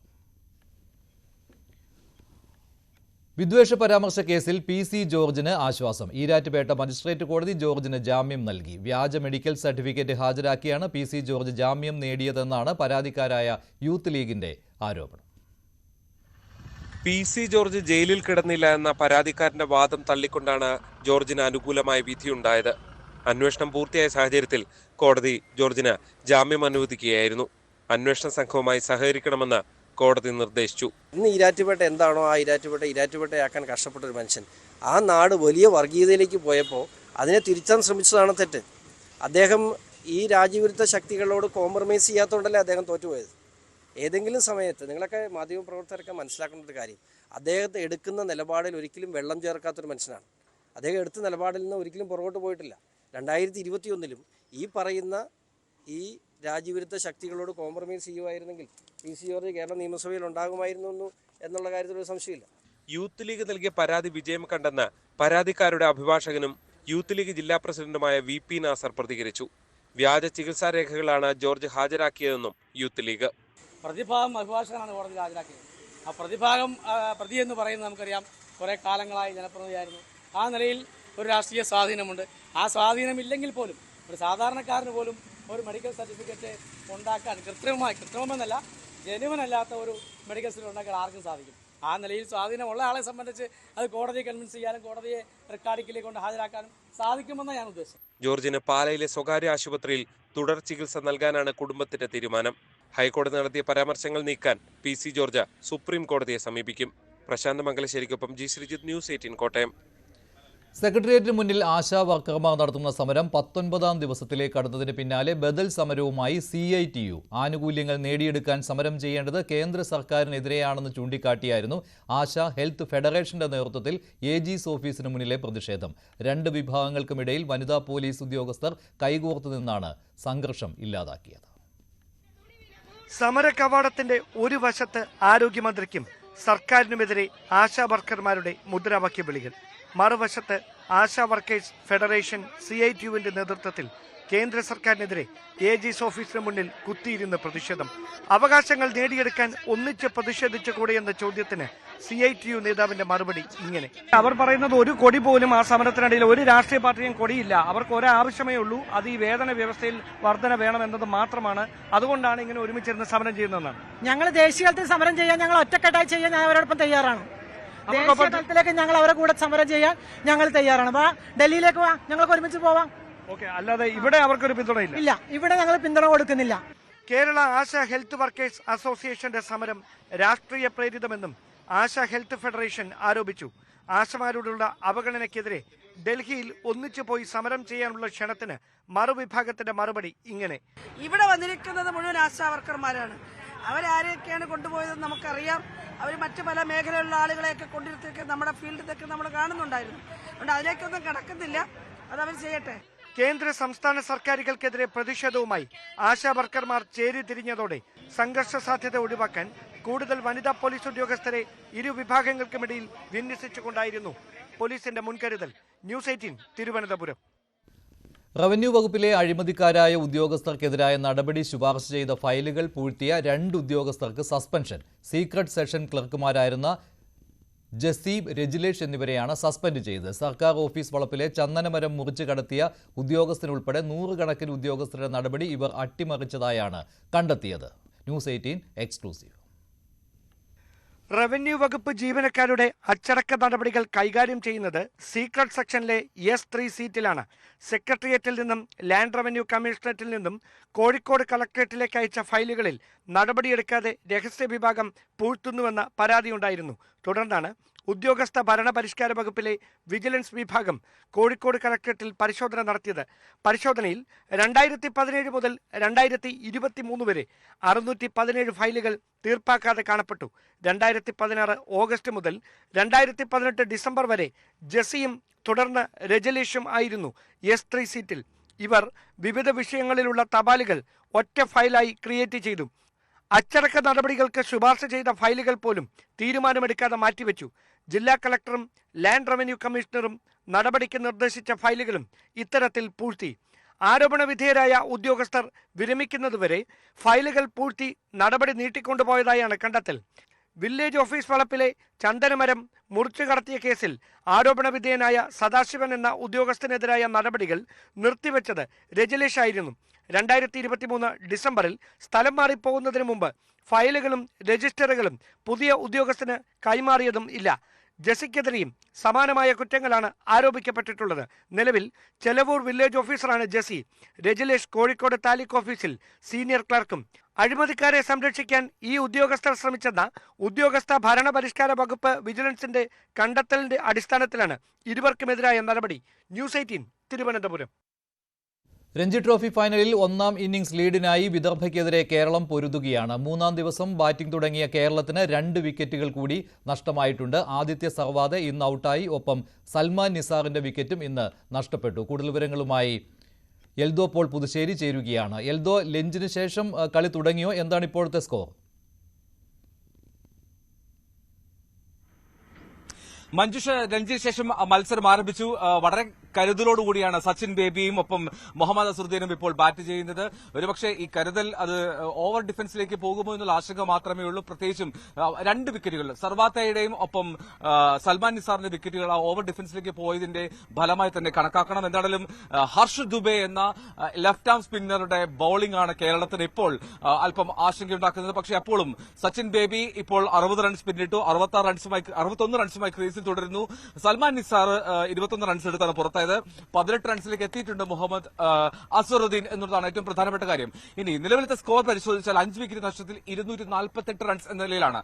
വിദ്വേഷ പരാമർശ കേസിൽ PC ജോർജിന് ആശ്വാസം. ഈരാറ്റുപേട്ട മജിസ്ട്രേറ്റ് കോടതി ജോർജിന് ജാമ്യം നൽകി. വ്യാജ മെഡിക്കൽ സർട്ടിഫിക്കറ്റ് ഹാജരാക്കിയാണ് PC ജോർജ് ജാമ്യം നേടിയതെന്നാണ് പരാതിക്കാരായ യൂത്ത് ലീഗിന്റെ ആരോപണം. PC ജോർജ് ജയിലിൽ കിടന്നില്ല എന്ന പരാതിക്കാരന്റെ വാദം തള്ളിക്കൊണ്ടാണ് ജോർജിന് അനുകൂലമായ വിധിയുണ്ടായത്. അന്വേഷണം പൂർത്തിയായ സാഹചര്യത്തിൽ കോടതി ജോർജിന് ജാമ്യം അനുവദിക്കുകയായിരുന്നു. അന്വേഷണ സംഘവുമായി സഹകരിക്കണമെന്ന് കോടതി നിർദ്ദേശിച്ചു. ഇന്ന് ഈരാറ്റുപേട്ട എന്താണോ ആ ഈരാറ്റുപേട്ടയാക്കാൻ കഷ്ടപ്പെട്ട ഒരു മനുഷ്യൻ ആ നാട് വലിയ വർഗീയതയിലേക്ക് പോയപ്പോൾ അതിനെ തിരിച്ചാൻ ശ്രമിച്ചതാണ് തെറ്റ്. അദ്ദേഹം ഈ രാജ്യവിരുദ്ധ ശക്തികളോട് കോംപ്രമൈസ് ചെയ്യാത്തതുകൊണ്ടല്ലേ അദ്ദേഹം തോറ്റുപോയത്. ഏതെങ്കിലും സമയത്ത് നിങ്ങളൊക്കെ മാധ്യമപ്രവർത്തകരൊക്കെ മനസ്സിലാക്കേണ്ട ഒരു കാര്യം, അദ്ദേഹത്തെ എടുക്കുന്ന നിലപാടിൽ ഒരിക്കലും വെള്ളം ചേർക്കാത്തൊരു മനുഷ്യനാണ്. അദ്ദേഹം എടുത്ത നിലപാടിൽ നിന്ന് ഒരിക്കലും പുറകോട്ട് പോയിട്ടില്ല. 2021 ഈ പറയുന്ന ഈ രാജ്യവിരുദ്ധ ശക്തികളോട് കോംപ്രമൈസ് ചെയ്യുമായിരുന്നെങ്കിൽ PC ജോർജ് കേരള നിയമസഭയിൽ ഉണ്ടാകുമായിരുന്നു എന്നുള്ള കാര്യത്തിൽ ഒരു സംശയമില്ല. യൂത്ത് ലീഗ് നൽകിയ പരാതി വിജയം കണ്ടെന്ന് പരാതിക്കാരുടെ അഭിഭാഷകനും യൂത്ത് ലീഗ് ജില്ലാ പ്രസിഡന്റുമായ VP നാസർ പ്രതികരിച്ചു. വ്യാജ ചികിത്സാ രേഖകളാണ് ജോർജ് ഹാജരാക്കിയതെന്നും യൂത്ത് ലീഗ്. പ്രതിഭാഗം അഭിഭാഷകനാണ് കോടതിയിൽ ഹാജരാക്കിയത്. ആ പ്രതിഭാഗം പ്രതി എന്ന് പറയുന്നത് നമുക്കറിയാം കുറേ കാലങ്ങളായി ജനപ്രതിനിധിയായിരുന്നു. ആ നിലയിൽ ഒരു രാഷ്ട്രീയ സ്വാധീനമുണ്ട്. ആ സ്വാധീനമില്ലെങ്കിൽ പോലും ഒരു സാധാരണക്കാരന് പോലും ഒരു മെഡിക്കൽ സർട്ടിഫിക്കറ്റ് ഉണ്ടാക്കാൻ കൃത്രിമമെന്നല്ല ജനുവനല്ലാത്ത ഒരു മെഡിക്കൽ സർട്ടിഫിക്കറ്റ് ഉണ്ടാക്കാൻ ആർക്കും സാധിക്കും. ആ നിലയിൽ സ്വാധീനമുള്ള ആളെ സംബന്ധിച്ച് അത് കോടതിയെ കൺവിൻസ് ചെയ്യാനും കോടതിയെ റെക്കോർഡിലേക്ക് കൊണ്ട് ഹാജരാക്കാനും സാധിക്കുമെന്നാണ് ഞാൻ ഉദ്ദേശിച്ചത്. ജോർജിന് പാലയിലെ സ്വകാര്യ ആശുപത്രിയിൽ തുടർ ചികിത്സ നൽകാനാണ് കുടുംബത്തിന്റെ തീരുമാനം. ഹൈക്കോടതി നടത്തിയ പരാമർശങ്ങൾ നീക്കാൻ PC ജോർജ് സുപ്രീം കോടതിയെ സമീപിക്കും. പ്രശാന്ത് മംഗലശ്ശേരിക്കൊപ്പം G ശ്രീജിത്ത്, ന്യൂസ് 18 കോട്ടയം. സെക്രട്ടേറിയറ്റിന് മുന്നിൽ ആശാ വർക്കർമാർ നടത്തുന്ന സമരം 19ാം ദിവസത്തിലേക്ക് കടന്നതിന് പിന്നാലെ ബദൽ സമരവുമായി CITU. ആനുകൂല്യങ്ങൾ നേടിയെടുക്കാൻ സമരം ചെയ്യേണ്ടത് കേന്ദ്ര സർക്കാരിനെതിരെയാണെന്ന് ചൂണ്ടിക്കാട്ടിയായിരുന്നു ആശാ ഹെൽത്ത് ഫെഡറേഷന്റെ നേതൃത്വത്തിൽ AG's ഓഫീസിന് മുന്നിലെ പ്രതിഷേധം. രണ്ട് വിഭാഗങ്ങൾക്കുമിടയിൽ വനിതാ പോലീസ് ഉദ്യോഗസ്ഥർ കൈകോർത്തു നിന്നാണ് സംഘർഷം ഇല്ലാതാക്കിയത്. സമര കവാടത്തിന്റെ ഒരു വശത്ത് ആരോഗ്യമന്ത്രിക്കും സർക്കാരിനുമെതിരെ ആശാ വർക്കർമാരുടെ മുദ്രാവാക്യ വിളികൾ, മറുവശത്ത് ആശാ വർക്കേഴ്സ് ഫെഡറേഷൻ CITUവിന്റെ നേതൃത്വത്തിൽ കേന്ദ്ര സർക്കാരിനെതിരെ AG's ഓഫീസിന് മുന്നിൽ കുത്തിയിരുന്ന പ്രതിഷേധം. അവകാശങ്ങൾ നേടിയെടുക്കാൻ ഒന്നിച്ച് പ്രതിഷേധിച്ചുകൂടെ എന്ന ചോദ്യത്തിന് CITU നേതാവിന്റെ മറുപടി ഇങ്ങനെ. അവർ പറയുന്നത് ഒരു കൊടി പോലും ആ സമരത്തിനിടയിൽ ഒരു രാഷ്ട്രീയ പാർട്ടിയും കൊടിയില്ല. അവർക്ക് ഒരാവശ്യമേ ഉള്ളൂ, അത് ഈ വേതന വ്യവസ്ഥയിൽ വർധന വേണമെന്നത് മാത്രമാണ്. അതുകൊണ്ടാണ് ഇങ്ങനെ ഒരുമിച്ചിരുന്ന് സമരം ചെയ്യുന്നതെന്നാണ്. ഞങ്ങൾ ദേശീയ തലത്തിൽ സമരം ചെയ്യാൻ ഞങ്ങൾ ഒറ്റക്കെട്ടായി ചെയ്യാൻ ഞാൻ അവരോടൊപ്പം തയ്യാറാണ്. ദേശീയ തലത്തിലേക്ക് ഞങ്ങൾ അവരെ കൂടെ സമരം ചെയ്യാൻ ഞങ്ങൾ തയ്യാറാണ്. വാ, ഡൽഹിയിലേക്ക് വാ, ഞങ്ങൾക്ക് ഒരുമിച്ച് പോവാം. അല്ലാതെ ഇവിടെ അവർക്കൊരു പിന്തുണയില്ല. ഇല്ല, ഇവിടെ ഞങ്ങൾ പിന്തുണ കൊടുക്കുന്നില്ല. കേരള ആശാ ഹെൽത്ത് വർക്കേഴ്സ് അസോസിയേഷന്റെ സമരം രാഷ്ട്രീയ പ്രേരിതമെന്നും ആശാ ഹെൽത്ത് ഫെഡറേഷൻ ആരോപിച്ചു. ആശമാരോടുള്ള അവഗണനയ്ക്കെതിരെ ഡൽഹിയിൽ ഒന്നിച്ചു പോയി സമരം ചെയ്യാനുള്ള ക്ഷണത്തിന് മറുവിഭാഗത്തിന്റെ മറുപടി ഇങ്ങനെ. ഇവിടെ വന്നിരിക്കുന്നത് മുഴുവൻ ആശാ വർക്കർമാരാണ്. അവരാരെയൊക്കെയാണ് കൊണ്ടുപോയതെന്ന് നമുക്കറിയാം. അവർ മറ്റു പല മേഖലയിലുള്ള ആളുകളെയൊക്കെ കൊണ്ടിരുത്തൊക്കെ നമ്മുടെ ഫീൽഡിലൊക്കെ നമ്മൾ കാണുന്നുണ്ടായിരുന്നു. അതുകൊണ്ട് അതിലേക്കൊന്നും കടക്കുന്നില്ല, അതവർ ചെയ്യട്ടെ. കേന്ദ്ര സംസ്ഥാന സർക്കാരുകൾക്കെതിരെ പ്രതിഷേധവുമായി ആശാ വർക്കർമാർ ചേരിതിരിഞ്ഞതോടെ സംഘർഷ സാധ്യത ഒഴിവാക്കാൻ കൂടുതൽ വനിതാ പോലീസ് ഉദ്യോഗസ്ഥരെ ഇരു വിഭാഗങ്ങൾക്കുമിടയിൽ വിന്യസിച്ചുകൊണ്ടായിരുന്നു പോലീസിന്റെ മുൻകരുതൽ. ന്യൂസ് 18 തിരുവനന്തപുരം. റവന്യൂ വകുപ്പിലെ അഴിമതിക്കാരായ ഉദ്യോഗസ്ഥർക്കെതിരായ നടപടി ശുപാർശ ചെയ്ത ഫയലുകൾ പൂഴ്ത്തിയ 2 ഉദ്യോഗസ്ഥർക്ക് സസ്പെൻഷൻ. സീക്രട്ട് സെഷൻ ക്ലർക്കുമാരായിരുന്ന ജസീബ്, രജിലേഷ് എന്നിവരെയാണ് സസ്പെൻഡ് ചെയ്തത്. സർക്കാർ ഓഫീസ് വളപ്പിലെ ചന്ദനമരം മുറിച്ചു കടത്തിയ ഉദ്യോഗസ്ഥനുൾപ്പെടെ 100 കണക്കിന് ഉദ്യോഗസ്ഥരുടെ നടപടി ഇവർ അട്ടിമറിച്ചതായാണ് കണ്ടെത്തിയത്. News 18 exclusive. റവന്യൂ വകുപ്പ് ജീവനക്കാരുടെ അച്ചടക്ക നടപടികൾ കൈകാര്യം ചെയ്യുന്നത് സീക്രട്ട് സെക്ഷനിലെ S3 സീറ്റിലാണ്. സെക്രട്ടേറിയറ്റിൽ നിന്നും ലാൻഡ് റവന്യൂ കമ്മീഷണറേറ്റിൽ നിന്നും കോഴിക്കോട് കളക്ടറേറ്റിലേക്ക് അയച്ച ഫയലുകളിൽ നടപടിയെടുക്കാതെ രഹസ്യ വിഭാഗം പൂഴ്ത്തുന്നുവെന്ന പരാതിയുണ്ടായിരുന്നു. തുടർന്നാണ് ഉദ്യോഗസ്ഥ ഭരണപരിഷ്കാര വകുപ്പിലെ വിജിലൻസ് വിഭാഗം കോഴിക്കോട് കളക്ടറേറ്റിൽ പരിശോധന നടത്തിയത്. പരിശോധനയിൽ 2017 മുതൽ 2023 വരെ 617 ഫയലുകൾ തീർപ്പാക്കാതെ കാണപ്പെട്ടു. 2016 ഓഗസ്റ്റ് മുതൽ 2018 ഡിസംബർ വരെ ജസിയും തുടർന്ന് രജലീഷും ആയിരുന്നു S3 സീറ്റിൽ. ഇവർ വിവിധ വിഷയങ്ങളിലുള്ള തപാലുകൾ ഒറ്റ ഫയലായി ക്രിയേറ്റ് ചെയ്തു. അച്ചടക്ക നടപടികൾക്ക് ശുപാർശ ചെയ്ത ഫയലുകൾ പോലും തീരുമാനമെടുക്കാതെ മാറ്റിവെച്ചു. ജില്ലാ കളക്ടറും ലാൻഡ് റവന്യൂ കമ്മീഷണറും നടപടിക്ക് നിർദ്ദേശിച്ച ഫയലുകളും ഇത്തരത്തിൽ പൂഴ്ത്തി. ആരോപണ വിധേയരായ ഉദ്യോഗസ്ഥർ വിരമിക്കുന്നതുവരെ ഫയലുകൾ പൂഴ്ത്തി നടപടി നീട്ടിക്കൊണ്ടുപോയതായാണ് കണ്ടെത്തൽ. വില്ലേജ് ഓഫീസ് വളപ്പിലെ ചന്ദനമരം മുറിച്ചു കടത്തിയ കേസിൽ ആരോപണ വിധേയനായ സദാശിവൻ എന്ന ഉദ്യോഗസ്ഥനെതിരായ നടപടികൾ നിർത്തിവെച്ചത് രജിലേഷ് ആയിരുന്നു. 2023 ഡിസംബറിൽ സ്ഥലം മാറിപ്പോകുന്നതിന് മുമ്പ് ഫയലുകളും രജിസ്റ്ററുകളും പുതിയ ഉദ്യോഗസ്ഥന് കൈമാറിയതും ഇല്ല. ജസിക്കെതിരെയും സമാനമായ കുറ്റങ്ങളാണ് ആരോപിക്കപ്പെട്ടിട്ടുള്ളത്. നിലവിൽ ചെലവൂർ വില്ലേജ് ഓഫീസറാണ് ജസി. രജിലേഷ് കോഴിക്കോട് താലൂക്ക് ഓഫീസിൽ സീനിയർ ക്ലർക്കും. അഴിമതിക്കാരെ സംരക്ഷിക്കാൻ ഈ ഉദ്യോഗസ്ഥർ ശ്രമിച്ചെന്ന ഉദ്യോഗസ്ഥ ഭരണപരിഷ്കാര വകുപ്പ് വിജിലൻസിന്റെ കണ്ടെത്തലിന്റെ അടിസ്ഥാനത്തിലാണ് ഇരുവർക്കുമെതിരായ നടപടി. ന്യൂസ് 18 തിരുവനന്തപുരം. രഞ്ജി ട്രോഫി ഫൈനലിൽ 1ാം ഇന്നിംഗ്സ് ലീഡിനായി വിദർഭയ്ക്കെതിരെ കേരളം പൊരുതുകയാണ്. 3ാം ദിവസം ബാറ്റിംഗ് തുടങ്ങിയ കേരളത്തിന് 2 വിക്കറ്റുകൾ കൂടി നഷ്ടമായിട്ടുണ്ട്. ആദിത്യ സർവാദെ ഇന്ന് ഔട്ടായി. ഒപ്പം സൽമാൻ നിസാറിന്റെ വിക്കറ്റും ഇന്ന് നഷ്ടപ്പെട്ടു. കൂടുതൽ വിവരങ്ങളുമായി എൽദോ പോൾ പുതുശ്ശേരി ചേരുകയാണ്. എൽദോ, ലഞ്ചിന് ശേഷം കളി തുടങ്ങിയോ? എന്താണ് ഇപ്പോഴത്തെ സ്കോർ? മഞ്ജുഷ, രഞ്ജിന് ശേഷം മത്സരം ആരംഭിച്ചു. വളരെ കരുതലോടുകൂടിയാണ് സച്ചിൻ ബേബിയും ഒപ്പം മുഹമ്മദ് അസറുദ്ദീനും ഇപ്പോൾ ബാറ്റ് ചെയ്യുന്നത്. ഒരുപക്ഷെ ഈ കരുതൽ അത് ഓവർ ഡിഫൻസിലേക്ക് പോകുമോ എന്നുള്ള ആശങ്ക മാത്രമേ ഉള്ളൂ. പ്രത്യേകിച്ചും 2 വിക്കറ്റുകൾ സർവാത്തയുടെയും ഒപ്പം സൽമാൻ നിസാറിന്റെ വിക്കറ്റുകൾ ആ ഓവർ ഡിഫൻസിലേക്ക് പോയതിന്റെ ഫലമായി തന്നെ കണക്കാക്കണം. എന്താണെങ്കിലും ഹർഷ് ദുബെ എന്ന ലെഫ്റ്റ് ആം സ്പിന്നറുടെ ബൌളിംഗ് ആണ് കേരളത്തിന് ഇപ്പോൾ അല്പം ആശങ്കയുണ്ടാക്കുന്നത്. പക്ഷേ അപ്പോഴും സച്ചിൻ ബേബി ഇപ്പോൾ 60 റൺസ് പിന്നിട്ടു. 61 റൺസുമായി ക്രീസിൽ തുടരുന്നു. സൽമാൻ നിസാർ 21 റൺസ് എടുത്താണ് പുറത്തായത്. 18 റൺസിലേക്ക് എത്തിയിട്ടുണ്ട് മുഹമ്മദ് അസറുദ്ദീൻ എന്നുള്ളതാണ് ഏറ്റവും പ്രധാനപ്പെട്ട കാര്യം. ഇനി നിലവിലത്തെ സ്കോർ പരിശോധിച്ചാൽ 5 വിക്കറ്റ് നഷ്ടത്തിൽ 248 റൺസ് എന്ന നിലയിലാണ്.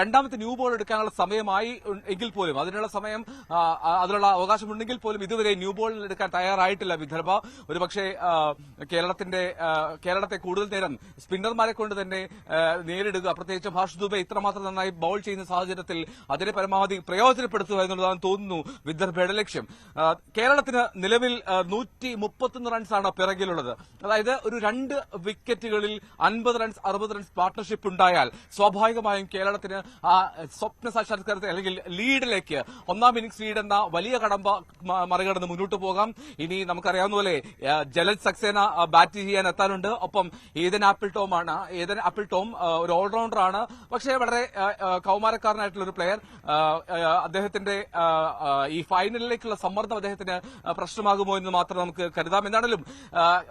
രണ്ടാമത്തെ ന്യൂ ബോൾ എടുക്കാനുള്ള സമയമായി എങ്കിൽ പോലും അതിനുള്ള സമയം അതിനുള്ള അവകാശമുണ്ടെങ്കിൽ പോലും ഇതുവരെ ന്യൂ ബോൾ എടുക്കാൻ തയ്യാറായിട്ടില്ല വിദർഭ. ഒരുപക്ഷെ കേരളത്തെ കൂടുതൽ നേരം സ്പിന്നർമാരെ കൊണ്ട് തന്നെ നേരിടുക, പ്രത്യേകിച്ച് ഹർഷ് ദുബെ ഇത്രമാത്രം നന്നായി ബൌൾ ചെയ്യുന്ന സാഹചര്യത്തിൽ അതിനെ പരമാവധി പ്രയോജനപ്പെടുത്തുക എന്നുള്ളതാണ് തോന്നുന്നു വിദർഭയുടെ ലക്ഷ്യം. കേരളത്തിന് നിലവിൽ 131 റൺസാണ് പിറകിലുള്ളത്. അതായത് ഒരു 2 വിക്കറ്റുകളിൽ 50 റൺസ് 60 റൺസ് പാർട്ണർഷിപ്പ് ഉണ്ടായാൽ സ്വാഭാവികമായും കേരളത്തിന് ആ സ്വപ്ന സാക്ഷാത്കാരത്തെ അല്ലെങ്കിൽ ലീഡിലേക്ക് 1ാം ഇന്നിംഗ്സ് ലീഡ് എന്ന വലിയ കടമ്പ മറികടന്ന് മുന്നോട്ട് പോകാം. ഇനി നമുക്കറിയാവുന്ന പോലെ ജലജ് സക്സേന ബാറ്റ് ചെയ്യാൻ എത്താനുണ്ട്. ഒപ്പം ഏതൻ ആപ്പിൾ ടോം ഒരു ഓൾറൗണ്ടറാണ്. പക്ഷേ വളരെ കൌമാരക്കാരനായിട്ടുള്ള ഒരു പ്ലെയർ. അദ്ദേഹത്തിന്റെ ഈ ഫൈനലിലേക്കുള്ള സമ്മർദ്ദം അദ്ദേഹത്തിന് പ്രശ്നമാകുമോ എന്ന് മാത്രം നമുക്ക് കരുതാം. എന്താണെങ്കിലും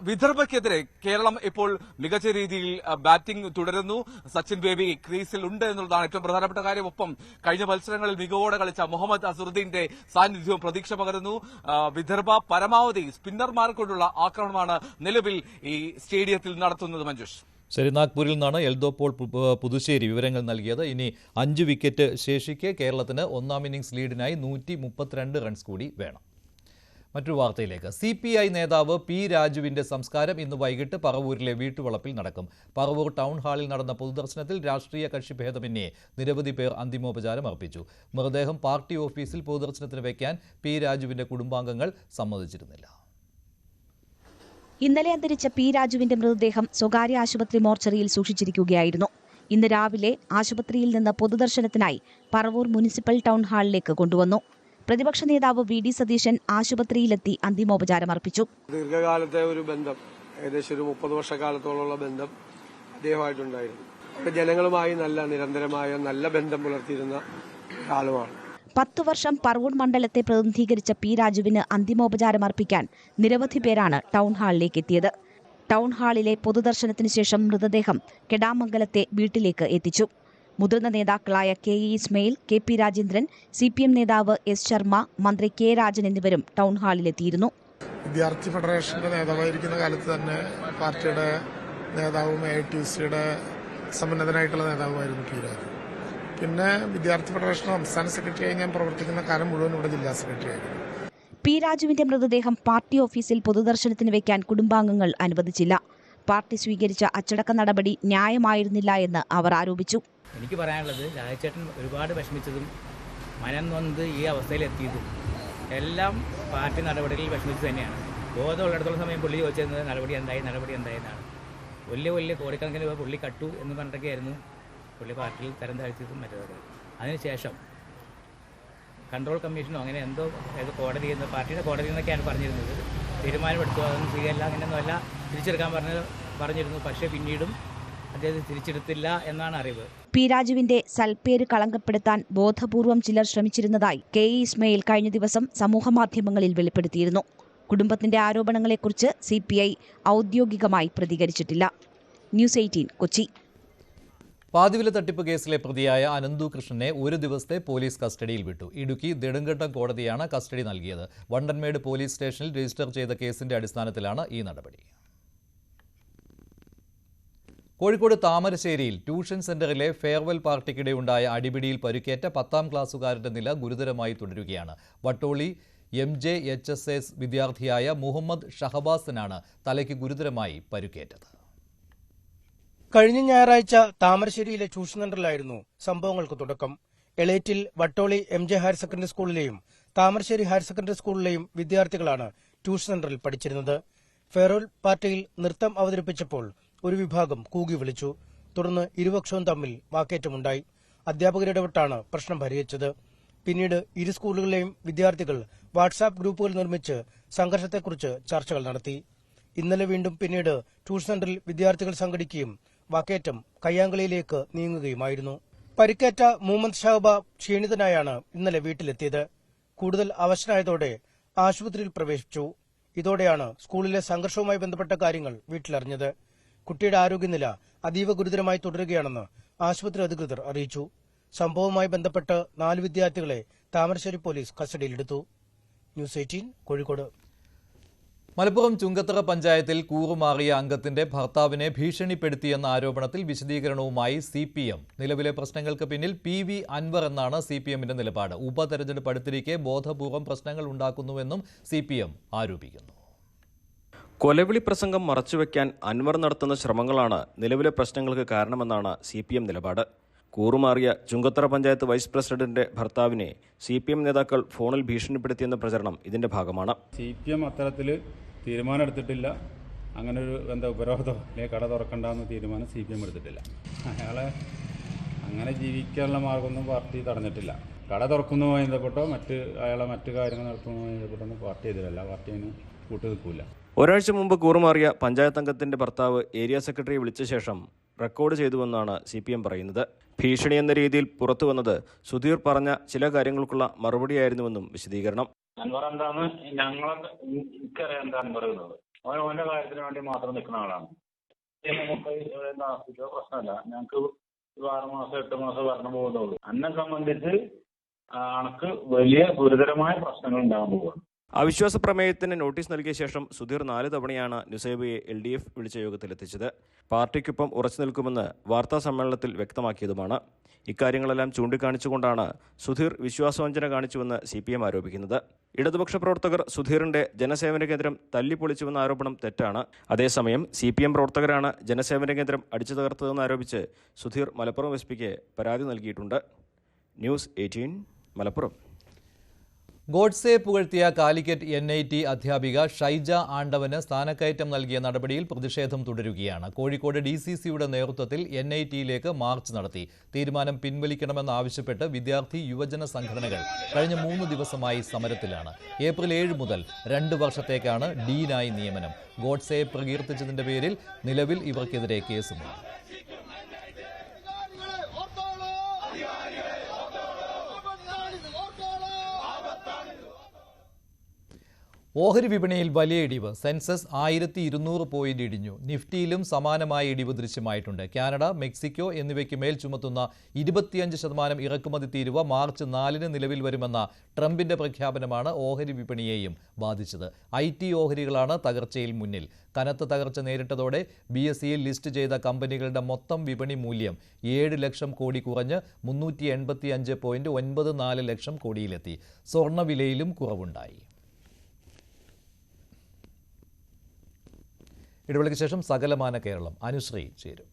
വിദർഭയ്ക്കെതിരെ കേരളം ഇപ്പോൾ മികച്ച രീതിയിൽ ബാറ്റിംഗ് തുടരുന്നു. സച്ചിൻ ബേബി ക്രീസിൽ ഉണ്ട് എന്നുള്ളതാണ് ഏറ്റവും പ്രധാനപ്പെട്ട കാര്യം. ഒപ്പം കഴിഞ്ഞ മത്സരങ്ങളിൽ മികവോടെ കളിച്ച മുഹമ്മദ് അസറുദ്ദീന്റെ സാന്നിധ്യവും പ്രതീക്ഷ പകരുന്നു. വിദർഭ പരമാവധി സ്പിന്നർമാരെ കൊണ്ടുള്ള ആക്രമണമാണ് നിലവിൽ ഈ സ്റ്റേഡിയത്തിൽ നടത്തുന്നത്. മഞ്ജുഷ്, ശരി, നാഗ്പൂരിൽ നിന്നാണ് എൽദോ പോൾ പുതുശ്ശേരി വിവരങ്ങൾ നൽകിയത്. ഇനി 5 വിക്കറ്റ് ശേഷിക്കെ കേരളത്തിന് 1ാം ഇന്നിംഗ്സ് ലീഡിനായി 132 റൺസ് കൂടി വേണം. മറ്റൊരു വാർത്തയിലേക്ക്. CPI നേതാവ് പി രാജുവിന്റെ സംസ്കാരം ഇന്ന് വൈകിട്ട് പറവൂരിലെ വീട്ടുവളപ്പിൽ നടക്കും. പറവൂർ ടൗൺ ഹാളിൽ നടന്ന പൊതുദർശനത്തിൽ രാഷ്ട്രീയ കക്ഷി ഭേദമന്യേ നിരവധി പേർ അന്തിമോപചാരം അർപ്പിച്ചു. മൃതദേഹം പാർട്ടി ഓഫീസിൽ പൊതുദർശനത്തിന് വയ്ക്കാൻ പി രാജുവിന്റെ കുടുംബാംഗങ്ങൾ സമ്മതിച്ചിരുന്നില്ല. ഇന്നലെ അന്തരിച്ച പി രാജുവിന്റെ മൃതദേഹം സ്വകാര്യ ആശുപത്രി മോർച്ചറിയിൽ സൂക്ഷിച്ചിരിക്കുകയായിരുന്നു. ഇന്ന് രാവിലെ ആശുപത്രിയിൽ നിന്ന് പൊതുദർശനത്തിനായി പറവൂർ മുനിസിപ്പൽ ടൗൺ ഹാളിലേക്ക് കൊണ്ടുവന്നു. പ്രതിപക്ഷ നേതാവ് VD സതീശൻ ആശുപത്രിയിലെത്തി അന്തിമോപചാരം അർപ്പിച്ചു. ദീർഘകാലത്തെ ഒരു ബന്ധം, ഏകദേശം ഒരു 30 വർഷക്കാലത്തോളമുള്ള ബന്ധം അദ്ദേഹമായിട്ടുണ്ടായിരുന്നു. ജനങ്ങളുമായി നിരന്തരമായ നല്ല ബന്ധം പുലർത്തിയിരുന്ന ആളുമാണ്. 10 വർഷം പറവൂർ മണ്ഡലത്തെ പ്രതിനിധീകരിച്ച പി രാജുവിന് അന്തിമോപചാരം അർപ്പിക്കാൻ നിരവധി പേരാണ് ടൗൺ ഹാളിലേക്ക് എത്തിയത്. ടൗൺ ഹാളിലെ പൊതുദർശനത്തിന് ശേഷം മൃതദേഹം കെടാമംഗലത്തെ വീട്ടിലേക്ക് എത്തിച്ചു. മുതിർന്ന നേതാക്കളായ KE Ismail, KP Rajendran, CPM നേതാവ് S ശർമ്മ, മന്ത്രി K രാജൻ എന്നിവരും ടൗൺ ഹാളിലെത്തിയിരുന്നു. വിദ്യാർത്ഥി ഫെഡറേഷന്റെ നേതാവായിരിക്കുന്ന കാലത്ത് തന്നെ പാർട്ടിയുടെ നേതാവും AITUCയുടെ സമ്പന്നതനായിട്ടുള്ള നേതാവുമായിരുന്നു പി രാജു. പിന്നെ വിദ്യാർത്ഥി ഫെഡറേഷൻ സംസ്ഥാന സെക്രട്ടറിയായി ഞാൻ പ്രവർത്തിക്കുന്ന കാലം മുഴുവൻ ഇവിടെ ജില്ലാ സെക്രട്ടറി ആയിരുന്നു. പി രാജുവിന്റെ മൃതദേഹം പാർട്ടി ഓഫീസിൽ പൊതുദർശനത്തിന് വയ്ക്കാൻ കുടുംബാംഗങ്ങൾ അനുവദിച്ചില്ല. പാർട്ടി സ്വീകരിച്ച അച്ചടക്ക നടപടി ന്യായമായിരുന്നില്ല എന്ന് അവർ ആരോപിച്ചു. എനിക്ക് പറയാനുള്ളത്, രാജചേട്ടൻ ഒരുപാട് വിഷമിച്ചതും മനം നൊന്ത് ഈ അവസ്ഥയിലെത്തിയതും എല്ലാം പാർട്ടി നടപടികളിൽ വിഷമിച്ചു തന്നെയാണ്. ബോധമുള്ളിടത്തോളം സമയം പുള്ളി ചോദിച്ചിരുന്നത് നടപടി എന്തായെന്നാണ്. വലിയ കോടിക്കണക്കിന് രൂപ പുള്ളി കട്ടു എന്ന് പറഞ്ഞിട്ടൊക്കെയായിരുന്നു പുള്ളി പാർട്ടിയിൽ തരം താഴ്ത്തിയതും മറ്റേതൊക്കെ. അതിനുശേഷം കൺട്രോൾ കമ്മീഷനോ അങ്ങനെ എന്തോ കോടതി പാർട്ടിയുടെ കോടതി എന്നൊക്കെയാണ് പറഞ്ഞിരുന്നത്. തീരുമാനമെടുത്തു, അതൊന്നും സ്വീകരില്ല, അങ്ങനെയൊന്നുമല്ല, തിരിച്ചെടുക്കാൻ പറഞ്ഞിരുന്നു. പക്ഷേ പിന്നീടും അദ്ദേഹം തിരിച്ചെടുത്തില്ല എന്നാണ് അറിവ്. പി രാജുവിന്റെ സൽപ്പേര് കളങ്കപ്പെടുത്താൻ ബോധപൂർവം ചിലർ ശ്രമിച്ചിരുന്നതായി KE ഇസ്മയിൽ കഴിഞ്ഞ ദിവസം സമൂഹമാധ്യമങ്ങളിൽ വെളിപ്പെടുത്തിയിരുന്നു. കുടുംബത്തിന്റെ ആരോപണങ്ങളെക്കുറിച്ച് CPI ഔദ്യോഗികമായി പ്രതികരിച്ചിട്ടില്ല. ന്യൂസ് 18 കൊച്ചി. പാതിവില തട്ടിപ്പ് കേസിലെ പ്രതിയായ അനന്തു കൃഷ്ണനെ 1 ദിവസത്തെ പോലീസ് കസ്റ്റഡിയിൽ വിട്ടു. ഇടുക്കി നെടുങ്കണ്ടം കോടതിയാണ് കസ്റ്റഡി നൽകിയത്. വണ്ടൻമേട് പോലീസ് സ്റ്റേഷനിൽ രജിസ്റ്റർ ചെയ്ത കേസിന്റെ അടിസ്ഥാനത്തിലാണ് ഈ നടപടി. കോഴിക്കോട് താമരശ്ശേരിയിൽ ട്യൂഷൻ സെന്ററിലെ ഫെയർവെൽ പാർട്ടിക്കിടെയുണ്ടായ അടിപിടിയിൽ പരിക്കേറ്റ 10ാം ക്ലാസ്സുകാരന്റെ നില ഗുരുതരമായി തുടരുകയാണ്. വട്ടോളി MJHSS വിദ്യാർത്ഥിയായ മുഹമ്മദ് ഷഹബാസിനാണ് തലയ്ക്ക് ഗുരുതരമായി പരിക്കേറ്റത്. കഴിഞ്ഞ ഞായറാഴ്ച താമരശ്ശേരിയിലെ ട്യൂഷൻ സെന്ററിലായിരുന്നു സംഭവങ്ങൾക്ക് തുടക്കം. Elettil Vattoli MJ higher secondary സ്കൂളിലെയും താമരശ്ശേരി ഹയർ സെക്കൻഡറി സ്കൂളിലെയും വിദ്യാർത്ഥികളാണ് ട്യൂഷൻ സെന്ററിൽ പഠിച്ചിരുന്നത്. ഫെയർവെൽ പാർട്ടിയിൽ നൃത്തം അവതരിപ്പിച്ചപ്പോൾ ഒരു വിഭാഗം കൂകി വിളിച്ചു. തുടർന്ന് ഇരുപക്ഷവും തമ്മിൽ വാക്കേറ്റമുണ്ടായി. അധ്യാപകരിടപെട്ടാണ് പ്രശ്നം പരിഹരിച്ചത്. പിന്നീട് ഇരു സ്കൂളുകളിലെയും വിദ്യാർത്ഥികൾ വാട്സാപ്പ് ഗ്രൂപ്പുകൾ നിർമ്മിച്ച് സംഘർഷത്തെക്കുറിച്ച് ചർച്ചകൾ നടത്തി. ഇന്നലെ വീണ്ടും പിന്നീട് ട്യൂഷൻ സെന്ററിൽ വിദ്യാർത്ഥികൾ സംഘടിക്കുകയും വാക്കേറ്റം കയ്യാങ്കളിയിലേക്ക് നീങ്ങുകയുമായിരുന്നു. പരിക്കേറ്റ മുഹമ്മദ് ഷഹബ ക്ഷീണിതനായാണ് ഇന്നലെ വീട്ടിലെത്തിയത്. കൂടുതൽ അവശനായതോടെ ആശുപത്രിയിൽ പ്രവേശിച്ചു. ഇതോടെയാണ് സ്കൂളിലെ സംഘർഷവുമായി ബന്ധപ്പെട്ട കാര്യങ്ങൾ വീട്ടിലറിഞ്ഞത്. കുട്ടിയുടെ ആരോഗ്യനില അതീവ ഗുരുതരമായി തുടരുകയാണെന്ന് ആശുപത്രി അധികൃതർ അറിയിച്ചു. സംഭവവുമായി ബന്ധപ്പെട്ട് 4 വിദ്യാർത്ഥികളെ താമരശ്ശേരി പോലീസ് കസ്റ്റഡിയിലെടുത്തു. ന്യൂസ് 18 കോഴിക്കോട്. മലപ്പുറം ചുങ്കത്തറ പഞ്ചായത്തിൽ കൂറുമാറിയ അംഗത്തിന്റെ ഭർത്താവിനെ ഭീഷണിപ്പെടുത്തിയെന്ന ആരോപണത്തിൽ വിശദീകരണവുമായി CPM. നിലവിലെ പ്രശ്നങ്ങൾക്ക് പിന്നിൽ PV അൻവർ എന്നാണ് CPMന്റെ നിലപാട്. ഉപതെരഞ്ഞെടുപ്പ് അടുത്തിരിക്കെ ബോധപൂർവം പ്രശ്നങ്ങൾ ഉണ്ടാക്കുന്നുവെന്നും CPM ആരോപിക്കുന്നു. കൊലവിളി പ്രസംഗം മറച്ചുവെക്കാൻ അൻവർ നടത്തുന്ന ശ്രമങ്ങളാണ് നിലവിലെ പ്രശ്നങ്ങൾക്ക് കാരണമെന്നാണ് CPM നിലപാട്. കൂറുമാറിയ ചുങ്കത്തറ പഞ്ചായത്ത് വൈസ് പ്രസിഡന്റിന്റെ ഭർത്താവിനെ CPM നേതാക്കൾ ഫോണിൽ ഭീഷണിപ്പെടുത്തിയെന്ന പ്രചരണം ഇതിന്റെ ഭാഗമാണ്. CPM അത്തരത്തിൽ തീരുമാനം എടുത്തിട്ടില്ല. അങ്ങനെ ഒരു ഉപരോധം അല്ലെങ്കിൽ കട തുറക്കണ്ടെന്ന് തീരുമാനം CPM എടുത്തിട്ടില്ല. അയാളെ അങ്ങനെ ജീവിക്കാനുള്ള മാർഗമൊന്നും പാർട്ടി തടഞ്ഞിട്ടില്ല. കട തുറക്കുന്നതുമായി ബന്ധപ്പെട്ടോ അയാളെ മറ്റു കാര്യങ്ങൾ നടത്തുന്നതുമായി ബന്ധപ്പെട്ടൊന്നും പാർട്ടി എതിരല്ല. പാർട്ടി അതിന് കൂട്ടു നിൽക്കില്ല. ഒരാഴ്ച മുമ്പ് കൂറുമാറിയ പഞ്ചായത്ത് അംഗത്തിന്റെ ഭർത്താവ് ഏരിയ സെക്രട്ടറിയെ വിളിച്ച ശേഷം റെക്കോർഡ് ചെയ്തുവെന്നാണ് CPM പറയുന്നത്. ഭീഷണി എന്ന രീതിയിൽ പുറത്തു വന്നത് സുധീർ പറഞ്ഞ ചില കാര്യങ്ങൾക്കുള്ള മറുപടിയായിരുന്നുവെന്നും വിശദീകരണം. അൻവർ എന്താന്ന് എനിക്കറിയാം. എന്താന്ന് പറയുന്നത് ഓന്റെ കാര്യത്തിന് വേണ്ടി മാത്രം നിൽക്കുന്ന ആളാണ്. നമുക്ക് പ്രശ്നമല്ല. ഞങ്ങൾക്ക് 6 മാസം 8 മാസം ഭരണം പോകുന്നുള്ളൂ. എന്നെ സംബന്ധിച്ച് അനക്ക് വലിയ ഗുരുതരമായ പ്രശ്നങ്ങൾ ഉണ്ടാകാൻ പോവുകയാണ്. അവിശ്വാസ പ്രമേയത്തിന് നോട്ടീസ് നൽകിയ ശേഷം സുധീർ 4 തവണയാണ് നുസൈബയെ LDF വിളിച്ച യോഗത്തിലെത്തിച്ചത്. പാർട്ടിക്കൊപ്പം ഉറച്ചു നിൽക്കുമെന്ന് വാർത്താ സമ്മേളനത്തിൽ വ്യക്തമാക്കിയതുമാണ്. ഇക്കാര്യങ്ങളെല്ലാം ചൂണ്ടിക്കാണിച്ചുകൊണ്ടാണ് സുധീർ വിശ്വാസവഞ്ചന കാണിച്ചുവെന്ന് CPM ആരോപിക്കുന്നത്. ഇടതുപക്ഷ പ്രവർത്തകർ സുധീറിന്റെ ജനസേവന കേന്ദ്രം തല്ലിപ്പൊളിച്ചുവെന്ന ആരോപണം തെറ്റാണ്. അതേസമയം CPM പ്രവർത്തകരാണ് ജനസേവന കേന്ദ്രം അടിച്ചു തകർത്തതെന്ന് ആരോപിച്ച് സുധീർ മലപ്പുറം SP-ക്ക് പരാതി നൽകിയിട്ടുണ്ട്. ന്യൂസ് 18 മലപ്പുറം. ഗോഡ്സെ പുകഴ്ത്തിയ കാലിക്കറ്റ് NIT അധ്യാപിക ഷൈജ ആണ്ടവന് സ്ഥാനക്കയറ്റം നൽകിയ നടപടിയിൽ പ്രതിഷേധം തുടരുകയാണ്. കോഴിക്കോട് DCCയുടെ നേതൃത്വത്തിൽ NITയിലേക്ക് മാർച്ച് നടത്തി. തീരുമാനം പിൻവലിക്കണമെന്നാവശ്യപ്പെട്ട് വിദ്യാർത്ഥി യുവജന സംഘടനകൾ കഴിഞ്ഞ 3 ദിവസമായി സമരത്തിലാണ്. ഏപ്രിൽ 7 മുതൽ 2 വർഷത്തേക്കാണ് ഡീനായി നിയമനം. ഗോഡ്സെയെ പ്രകീർത്തിച്ചതിന്റെ പേരിൽ നിലവിൽ ഇവർക്കെതിരെ കേസുണ്ട്. ഓഹരി വിപണിയിൽ വലിയ ഇടിവ്. സെൻസസ് 1200 പോയിന്റ് ഇടിഞ്ഞു. നിഫ്റ്റിയിലും സമാനമായ ഇടിവ് ദൃശ്യമായിട്ടുണ്ട്. കാനഡ, മെക്സിക്കോ എന്നിവയ്ക്ക് മേൽ ചുമത്തുന്ന 25% ഇറക്കുമതി തീരുവ മാർച്ച് 4-ന് നിലവിൽ വരുമെന്ന ട്രംപിന്റെ പ്രഖ്യാപനമാണ് ഓഹരി വിപണിയെയും ബാധിച്ചത്. IT ഓഹരികളാണ് തകർച്ചയിൽ മുന്നിൽ. കനത്ത തകർച്ച നേരിട്ടതോടെ BSEയിൽ ലിസ്റ്റ് ചെയ്ത കമ്പനികളുടെ മൊത്തം വിപണി മൂല്യം 7 ലക്ഷം കോടി കുറഞ്ഞ് 385.94 ലക്ഷം കോടിയിലെത്തി. സ്വർണ്ണവിലയിലും കുറവുണ്ടായി. ഇടവേളയ്ക്ക് ശേഷം സകലമാന കേരളം അനുശ്രീ ചേരും.